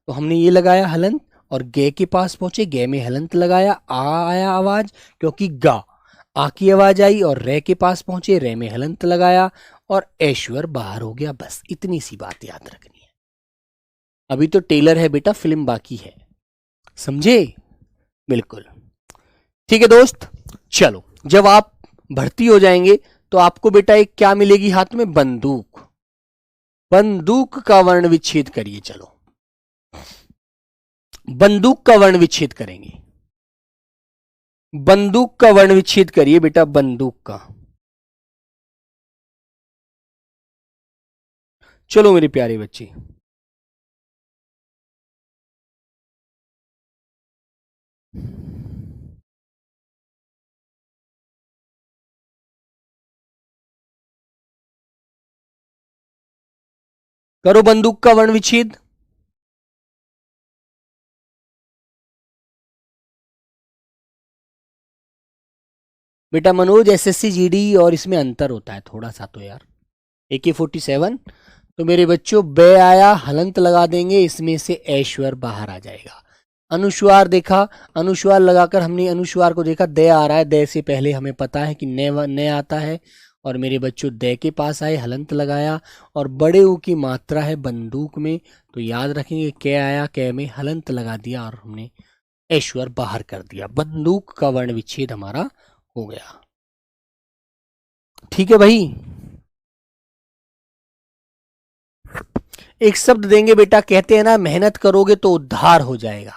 तो हमने ये लगाया हलंत और गे के पास पहुंचे, गे में हलंत लगाया, आ आया आवाज क्योंकि गा, आ की आवाज आई और रे के पास पहुंचे, रे में हलंत लगाया और ऐश्वर बाहर हो गया। बस इतनी सी बात याद रखनी है। अभी तो टेलर है बेटा, फिल्म बाकी है, समझे? बिल्कुल ठीक है दोस्त। चलो जब आप भर्ती हो जाएंगे तो आपको बेटा एक क्या मिलेगी हाथ में, बंदूक। बंदूक का वर्ण विच्छेद करिए, चलो बंदूक का वर्ण विच्छेद करेंगे। बंदूक का वर्ण विच्छेद करिए बेटा, बंदूक का। चलो मेरे प्यारे बच्चे, करो बंदूक का वर्ण विच्छेद। बेटा मनोज, एसएससी जीडी और इसमें अंतर होता है थोड़ा सा तो यार। AK-47, तो मेरे बच्चों बे आया, हलंत लगा देंगे, इसमें से ऐश्वर बाहर आ जाएगा। अनुस्वार देखा, अनुस्वार लगाकर हमने अनुस्वार को देखा, दे आ रहा है, दे से पहले हमें पता है कि ने आता है, और मेरे बच्चों दे के पास आए, हलंत लगाया, और बड़े ऊ की मात्रा है बंदूक में, तो याद रखेंगे कै आया, कै में हलंत लगा दिया और हमने ऐश्वर बाहर कर दिया। बंदूक का वर्ण विच्छेद हमारा हो गया। ठीक है भाई, एक शब्द देंगे बेटा, कहते हैं ना मेहनत करोगे तो उद्धार हो जाएगा,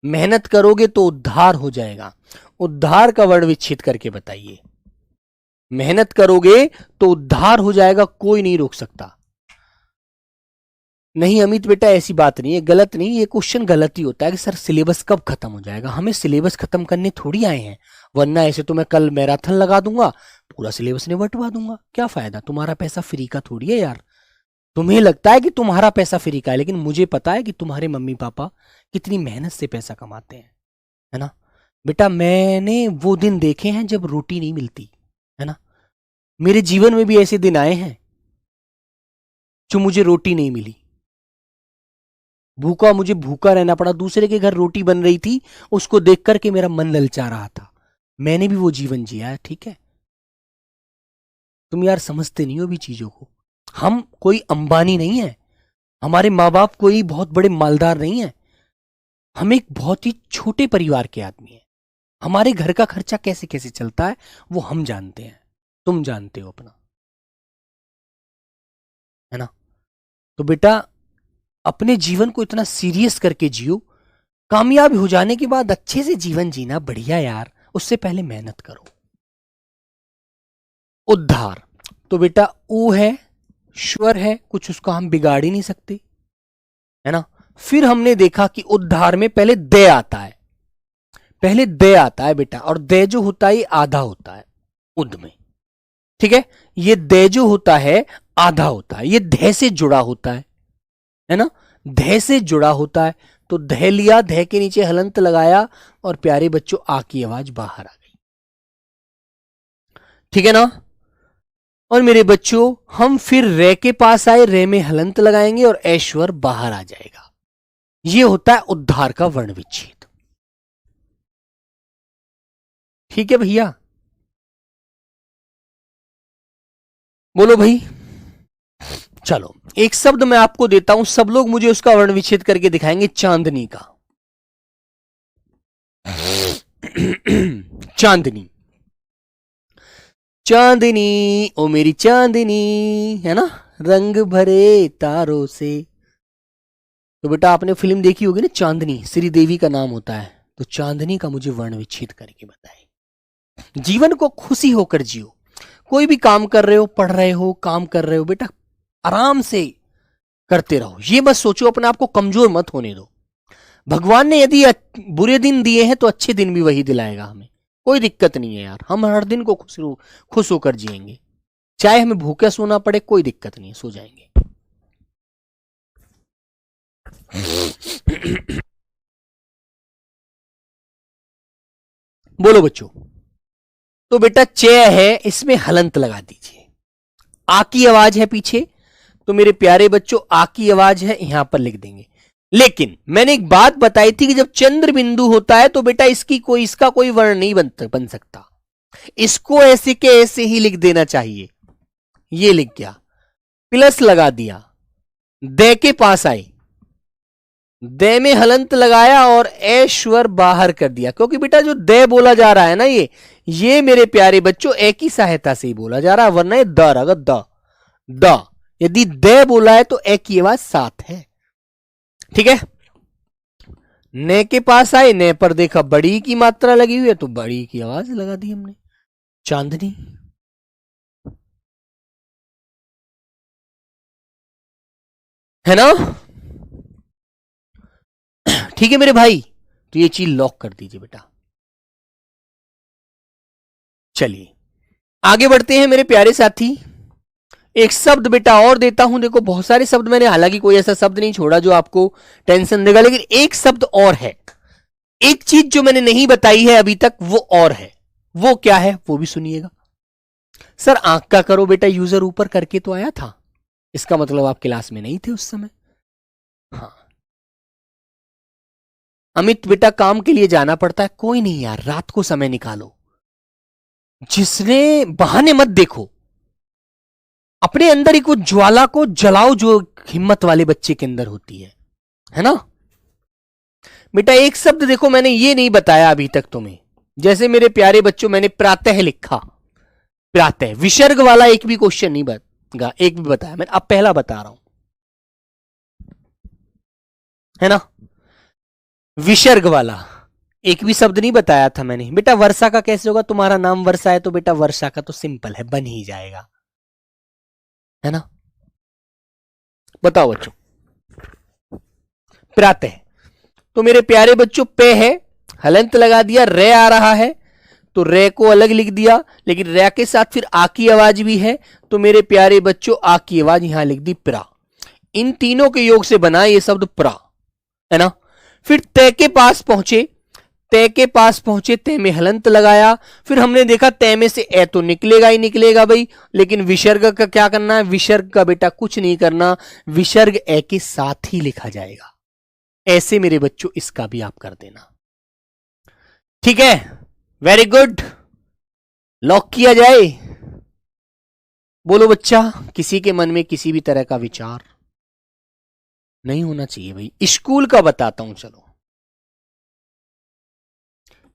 मेहनत करोगे तो उद्धार हो जाएगा। उद्धार का वर्ण विच्छेद करके बताइए। मेहनत करोगे तो उद्धार हो जाएगा, कोई नहीं रोक सकता। नहीं अमित बेटा ऐसी बात नहीं है, गलत नहीं, ये क्वेश्चन गलत ही होता है कि सर सिलेबस कब खत्म हो जाएगा। हमें सिलेबस खत्म करने थोड़ी आए हैं, वरना ऐसे तो मैं कल मैराथन लगा दूंगा, पूरा सिलेबस निपटवा दूंगा, क्या फायदा, तुम्हारा पैसा फ्री का थोड़ी है यार। तुम्हें लगता है कि तुम्हारा पैसा फ्री का है, लेकिन मुझे पता है कि तुम्हारे मम्मी पापा कितनी मेहनत से पैसा कमाते हैं, है ना बेटा। मैंने वो दिन देखे हैं जब रोटी नहीं मिलती, है ना। मेरे जीवन में भी ऐसे दिन आए हैं जो मुझे रोटी नहीं मिली, भूखा, मुझे भूखा रहना पड़ा, दूसरे के घर रोटी बन रही थी, उसको देख करके मेरा मन ललचा रहा था। मैंने भी वो जीवन जिया है, ठीक है। तुम यार समझते नहीं हो भी चीजों को। हम कोई अंबानी नहीं है, हमारे माँ बाप कोई बहुत बड़े मालदार नहीं है, हम एक बहुत ही छोटे परिवार के आदमी हैं। हमारे घर का खर्चा कैसे कैसे चलता है वो हम जानते हैं, तुम जानते हो अपना, है ना। तो बेटा अपने जीवन को इतना सीरियस करके जियो, कामयाब हो जाने के बाद अच्छे से जीवन जीना बढ़िया यार, उससे पहले मेहनत करो। उद्धार, तो बेटा ऊ है, श्वर है, कुछ उसका हम बिगाड़ ही नहीं सकते, है ना। फिर हमने देखा कि उद्धार में पहले दे आता है, पहले दे आता है बेटा, और दे जो होता है ये आधा होता है उद में, ठीक है। ये दे जो होता है आधा होता है, ये धे से जुड़ा होता है ना, धे से जुड़ा होता है। तो धे लिया, धे के नीचे हलंत लगाया, और प्यारे बच्चों आ की आवाज बाहर आ गई, ठीक है ना। और मेरे बच्चों हम फिर रे के पास आए, रे में हलंत लगाएंगे और ऐश्वर बाहर आ जाएगा। ये होता है उद्धार का वर्ण विच्छेद, ठीक है भैया। बोलो भाई। चलो एक शब्द मैं आपको देता हूं, सब लोग मुझे उसका वर्ण विच्छेद करके दिखाएंगे। चांदनी का चांदनी, चांदनी ओ मेरी चांदनी, है ना, रंग भरे तारों से। तो बेटा आपने फिल्म देखी होगी ना चांदनी, श्रीदेवी का नाम होता है। तो चांदनी का मुझे वर्ण विच्छेद करके बताए। जीवन को खुशी होकर जियो, कोई भी काम कर रहे हो, पढ़ रहे हो, काम कर रहे हो, बेटा आराम से करते रहो। ये मत सोचो, अपने आप को कमजोर मत होने दो। भगवान ने यदि बुरे दिन दिए हैं तो अच्छे दिन भी वही दिलाएगा हमें, कोई दिक्कत नहीं है यार। हम हर दिन को खुश होकर जिएंगे, चाहे हमें भूखे सोना पड़े, कोई दिक्कत नहीं है, सो जाएंगे। बोलो बच्चों। तो बेटा चे है, इसमें हलंत लगा दीजिए। आ की आवाज है पीछे, तो मेरे प्यारे बच्चों आ की आवाज है, यहां पर लिख देंगे। लेकिन मैंने एक बात बताई थी कि जब चंद्र बिंदु होता है तो बेटा इसका कोई वर्ण नहीं बन सकता, इसको ऐसे के ऐसे ही लिख देना चाहिए। ये लिख गया, प्लस लगा दिया, दे के पास आए, दे में हलंत लगाया और ऐश्वर बाहर कर दिया। क्योंकि बेटा जो दे बोला जा रहा है ना, ये मेरे प्यारे बच्चों ए की सहायता से ही बोला जा रहा है, वरना ये द रहा, द। यदि दे बोला है तो ए की आवाज साथ है, ठीक है। ने के पास आए, ने पर देखा बड़ी की मात्रा लगी हुई है, तो बड़ी की आवाज लगा दी हमने, चांदनी। है ना? ठीक है मेरे भाई, तो ये चीज लॉक कर दीजिए बेटा। चलिए आगे बढ़ते हैं मेरे प्यारे साथी। एक शब्द बेटा और देता हूं, देखो बहुत सारे शब्द मैंने, हालांकि कोई ऐसा शब्द नहीं छोड़ा जो आपको टेंशन देगा, लेकिन एक शब्द और है, एक चीज जो मैंने नहीं बताई है अभी तक वो और है। वो क्या है वो भी सुनिएगा। सर आंख का करो बेटा, यूजर ऊपर करके तो आया था, इसका मतलब आप क्लास में नहीं थे उस समय। हाँ अमित बेटा काम के लिए जाना पड़ता है, कोई नहीं यार, रात को समय निकालो। जिसने बहाने मत देखो, अपने अंदर एक वो ज्वाला को जलाओ जो हिम्मत वाले बच्चे के अंदर होती है ना? बेटा एक शब्द देखो मैंने ये नहीं बताया अभी तक तुम्हें, जैसे मेरे प्यारे बच्चों मैंने प्रातः लिखा, प्रातः विसर्ग वाला एक भी क्वेश्चन नहीं बता, एक भी बताया मैं, अब पहला बता रहा हूं, है ना? विसर्ग वाला एक भी शब्द नहीं बताया था मैंने। बेटा वर्षा का कैसे होगा, तुम्हारा नाम वर्षा है तो बेटा वर्षा का तो सिंपल है, बन ही जाएगा, है ना? बताओ बच्चों, प्रातः, तो मेरे प्यारे बच्चों पे है, हलंत लगा दिया, रे आ रहा है तो रे को अलग लिख दिया, लेकिन रे के साथ फिर आ की आवाज भी है, तो मेरे प्यारे बच्चों आ की आवाज यहां लिख दी प्रा। इन तीनों के योग से बना ये शब्द प्रा, है ना? फिर तय के पास पहुंचे, तय के पास पहुंचे, तय में हलंत लगाया, फिर हमने देखा तय में से ए तो निकलेगा ही निकलेगा भाई, लेकिन विसर्ग का क्या करना है, विसर्ग का बेटा कुछ नहीं करना, विसर्ग ए के साथ ही लिखा जाएगा। ऐसे मेरे बच्चों इसका भी आप कर देना, ठीक है? वेरी गुड, लॉक किया जाए। बोलो बच्चा, किसी के मन में किसी भी तरह का विचार नहीं होना चाहिए भाई। स्कूल का बताता हूं, चलो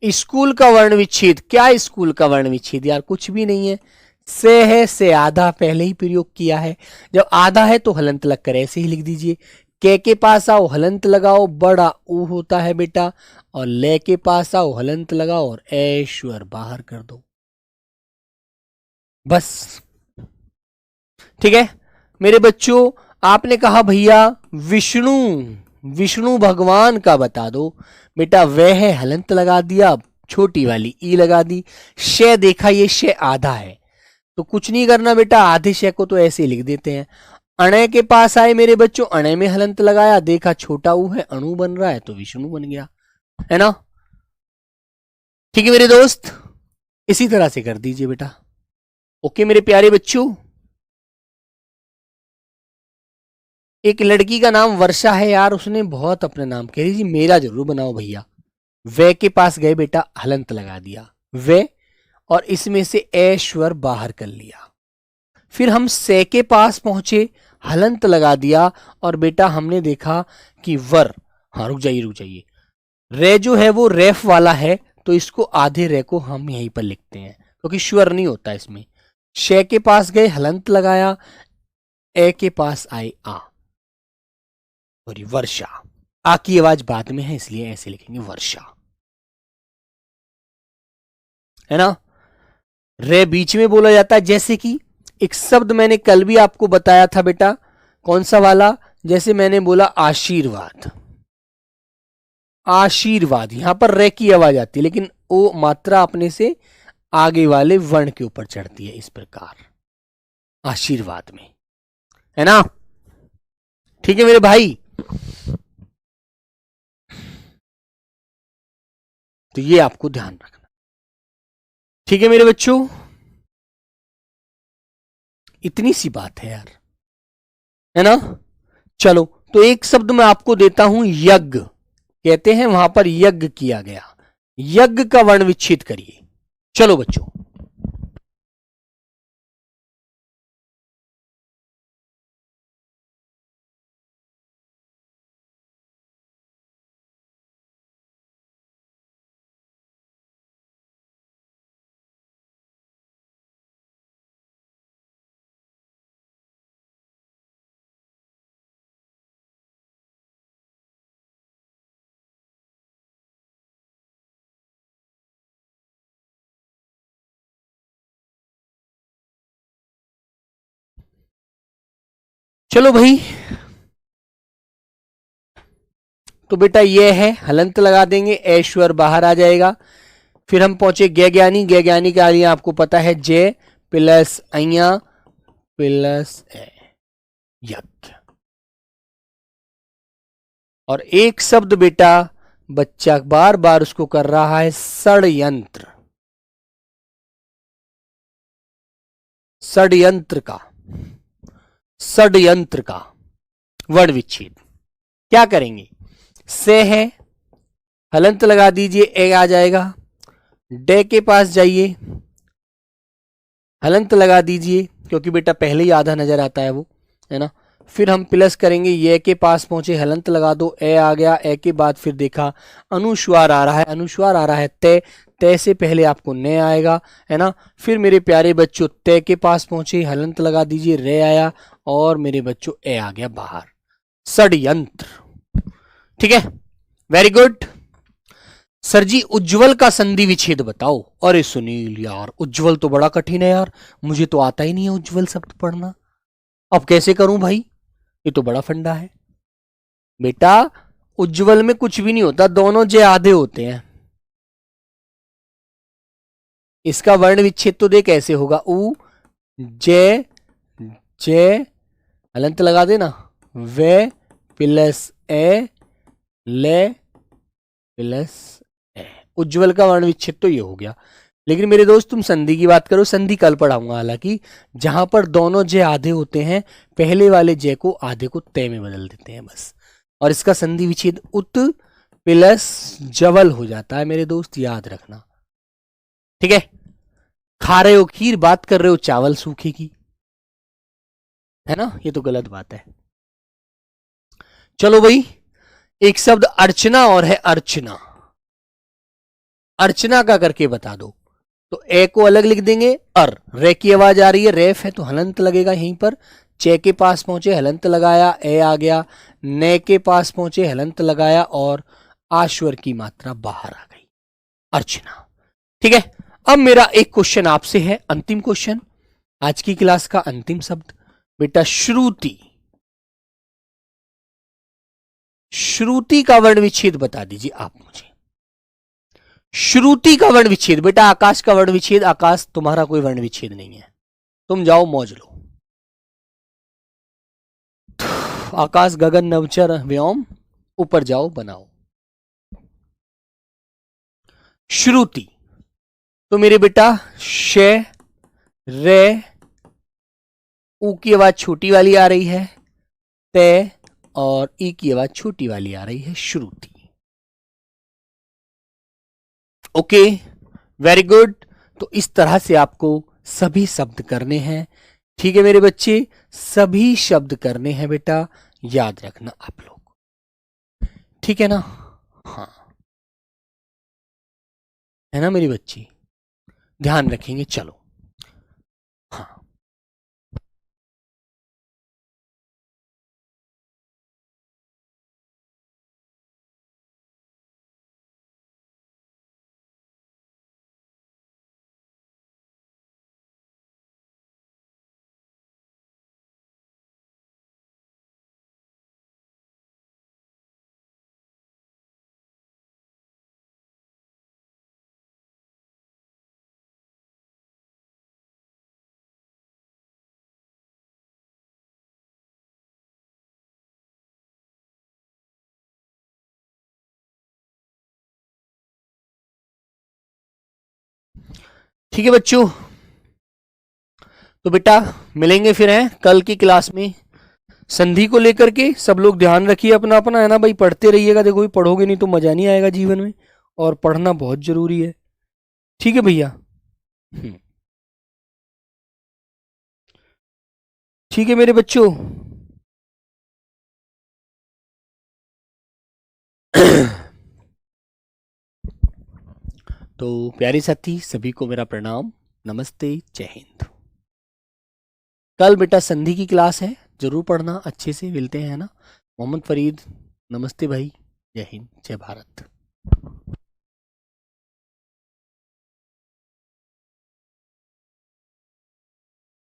स्कूल का वर्ण विच्छेद, क्या स्कूल का वर्ण विच्छेद यार, कुछ भी नहीं है, से है, से आधा पहले ही प्रयोग किया है, जब आधा है तो हलंत लग कर ऐसे ही लिख दीजिए, के पास आओ हलंत लगाओ, बड़ा ऊ होता है बेटा, और ले के पास आओ हलंत लगाओ और ऐश्वर बाहर कर दो, बस। ठीक है मेरे बच्चों, आपने कहा भैया विष्णु, विष्णु भगवान का बता दो, बेटा वह है, हलंत लगा दिया, छोटी वाली ई लगा दी, शय देखा ये शय आधा है, तो कुछ नहीं करना बेटा, आधे शय को तो ऐसे लिख देते हैं। अणय के पास आए मेरे बच्चों, अणय में हलंत लगाया, देखा छोटा ऊ है, अणु बन रहा है तो विष्णु बन गया, है ना? ठीक है मेरे दोस्त, इसी तरह से कर दीजिए बेटा। ओके मेरे प्यारे बच्चों, एक लड़की का नाम वर्षा है यार, उसने बहुत अपने नाम कह रही जी, मेरा जरूर बनाओ भैया। वे के पास गए बेटा, हलंत लगा दिया वे, और इसमें से ऐश्वर बाहर कर लिया। फिर हम से के पास पहुंचे, हलंत लगा दिया, और बेटा हमने देखा कि वर, हाँ रुक जाइए रुक जाइए, रे जो है वो रेफ वाला है, तो इसको आधे रे को हम यहीं पर लिखते हैं क्योंकि श्वर नहीं होता इसमें। शे के पास गए, हलंत लगाया, ए के पास आए आ, सॉरी वर्षा, आ की आवाज बाद में है इसलिए ऐसे लिखेंगे वर्षा, है ना? रे बीच में बोला जाता है, जैसे कि एक शब्द मैंने कल भी आपको बताया था बेटा, कौन सा वाला, जैसे मैंने बोला आशीर्वाद, आशीर्वाद, यहां पर रे की आवाज आती है, लेकिन वो मात्रा अपने से आगे वाले वर्ण के ऊपर चढ़ती है, इस प्रकार आशीर्वाद में, है ना? ठीक है मेरे भाई, तो ये आपको ध्यान रखना, ठीक है मेरे बच्चों, इतनी सी बात है यार, है ना? चलो तो एक शब्द मैं आपको देता हूं, यज्ञ, कहते हैं वहां पर यज्ञ किया गया, यज्ञ का वर्ण विच्छेद करिए, चलो बच्चों। चलो भाई तो बेटा ये है, हलंत लगा देंगे, ऐश्वर बाहर आ जाएगा। फिर हम पहुंचे ज्ञानी। ज्ञानी का लिए आपको पता है जे प्लस अया प्लस ए, यज्ञ। और एक शब्द बेटा बच्चा बार बार उसको कर रहा है, षड्यंत्र। षड्यंत्र का वर्ण विच्छेद क्या करेंगे? से है, हलंत लगा दीजिए, ए आ जाएगा। डे के पास जाइए, हलंत लगा दीजिए, क्योंकि बेटा पहले ही आधा नजर आता है वो, है ना। फिर हम प्लस करेंगे, ये के पास पहुंचे, हलंत लगा दो, ए आ गया। ए के बाद फिर देखा अनुस्वार आ रहा है, अनुस्वार आ रहा है तय, तय से पहले आपको ने आएगा, है ना। फिर मेरे प्यारे बच्चों तय के पास पहुंचे, हलंत लगा दीजिए, रे आया, और मेरे बच्चों ए आ गया बाहर। षड्यंत्र, ठीक है, वेरी गुड। सर जी उज्जवल का संधि विच्छेद बताओ। अरे सुनील यार, उज्जवल तो बड़ा कठिन है यार, मुझे तो आता ही नहीं है उज्जवल शब्द पढ़ना। अब कैसे करूं भाई, ये तो बड़ा फंडा है। बेटा उज्जवल में कुछ भी नहीं होता, दोनों जे आधे होते हैं। इसका वर्ण विच्छेद तो देख कैसे होगा, उ जे जे हलंत लगा देना, वे प्लस ए ले प्लस ए। उज्जवल का वर्ण विच्छेद तो ये हो गया। लेकिन मेरे दोस्त तुम संधि की बात करो, संधि कल पढ़ाऊंगा, हालांकि जहां पर दोनों जे आधे होते हैं, पहले वाले जे को आधे को तय में बदल देते हैं बस, और इसका संधि विच्छेद उत प्लस जवल हो जाता है मेरे दोस्त, याद रखना, ठीक है। खा रहे हो खीर, बात कर रहे हो चावल सूखे की, है ना, ये तो गलत बात है। चलो भाई, एक शब्द अर्चना और है, अर्चना। अर्चना का करके बता दो। तो ए को अलग लिख देंगे, रे की आवाज आ रही है, रेफ है तो हलंत लगेगा यहीं पर। चे के पास पहुंचे, हलंत लगाया, ए आ गया। ने के पास पहुंचे, हलंत लगाया, और आश्वर की मात्रा बाहर आ गई, अर्चना, ठीक है। अब मेरा एक क्वेश्चन आपसे है, अंतिम क्वेश्चन, आज की क्लास का अंतिम शब्द बेटा श्रुति। श्रुति का वर्ण विच्छेद बता दीजिए आप मुझे। श्रुति का वर्ण विच्छेद बेटा, आकाश का वर्ण विच्छेद, आकाश तुम्हारा कोई वर्ण विच्छेद नहीं है, तुम जाओ मौज लो। आकाश गगन नवचर व्योम, ऊपर जाओ बनाओ। श्रुति तो मेरे बेटा शे रे, ऊ की आवाज छोटी वाली आ रही है, ते और ई की आवाज छोटी वाली आ रही है, श्रुति। Okay, very good. तो इस तरह से आपको सभी शब्द करने हैं, ठीक है मेरे बच्चे, सभी शब्द करने हैं बेटा, याद रखना आप लोग, ठीक है ना। हाँ, है ना मेरी बच्ची, ध्यान रखेंगे। चलो हाँ, ठीक है बच्चों, तो बेटा मिलेंगे फिर हैं कल की क्लास में संधि को लेकर के। सब लोग ध्यान रखिए अपना अपना, है ना भाई, पढ़ते रहिएगा। देखो भी पढ़ोगे नहीं तो मजा नहीं आएगा जीवन में, और पढ़ना बहुत जरूरी है, ठीक है भैया। ठीक है मेरे बच्चों। तो प्यारे साथी सभी को मेरा प्रणाम, नमस्ते, जय हिंद। कल बेटा संधि की क्लास है, जरूर पढ़ना अच्छे से, मिलते हैं, है ना। मोहम्मद फरीद, नमस्ते भाई, जय हिंद, जय भारत।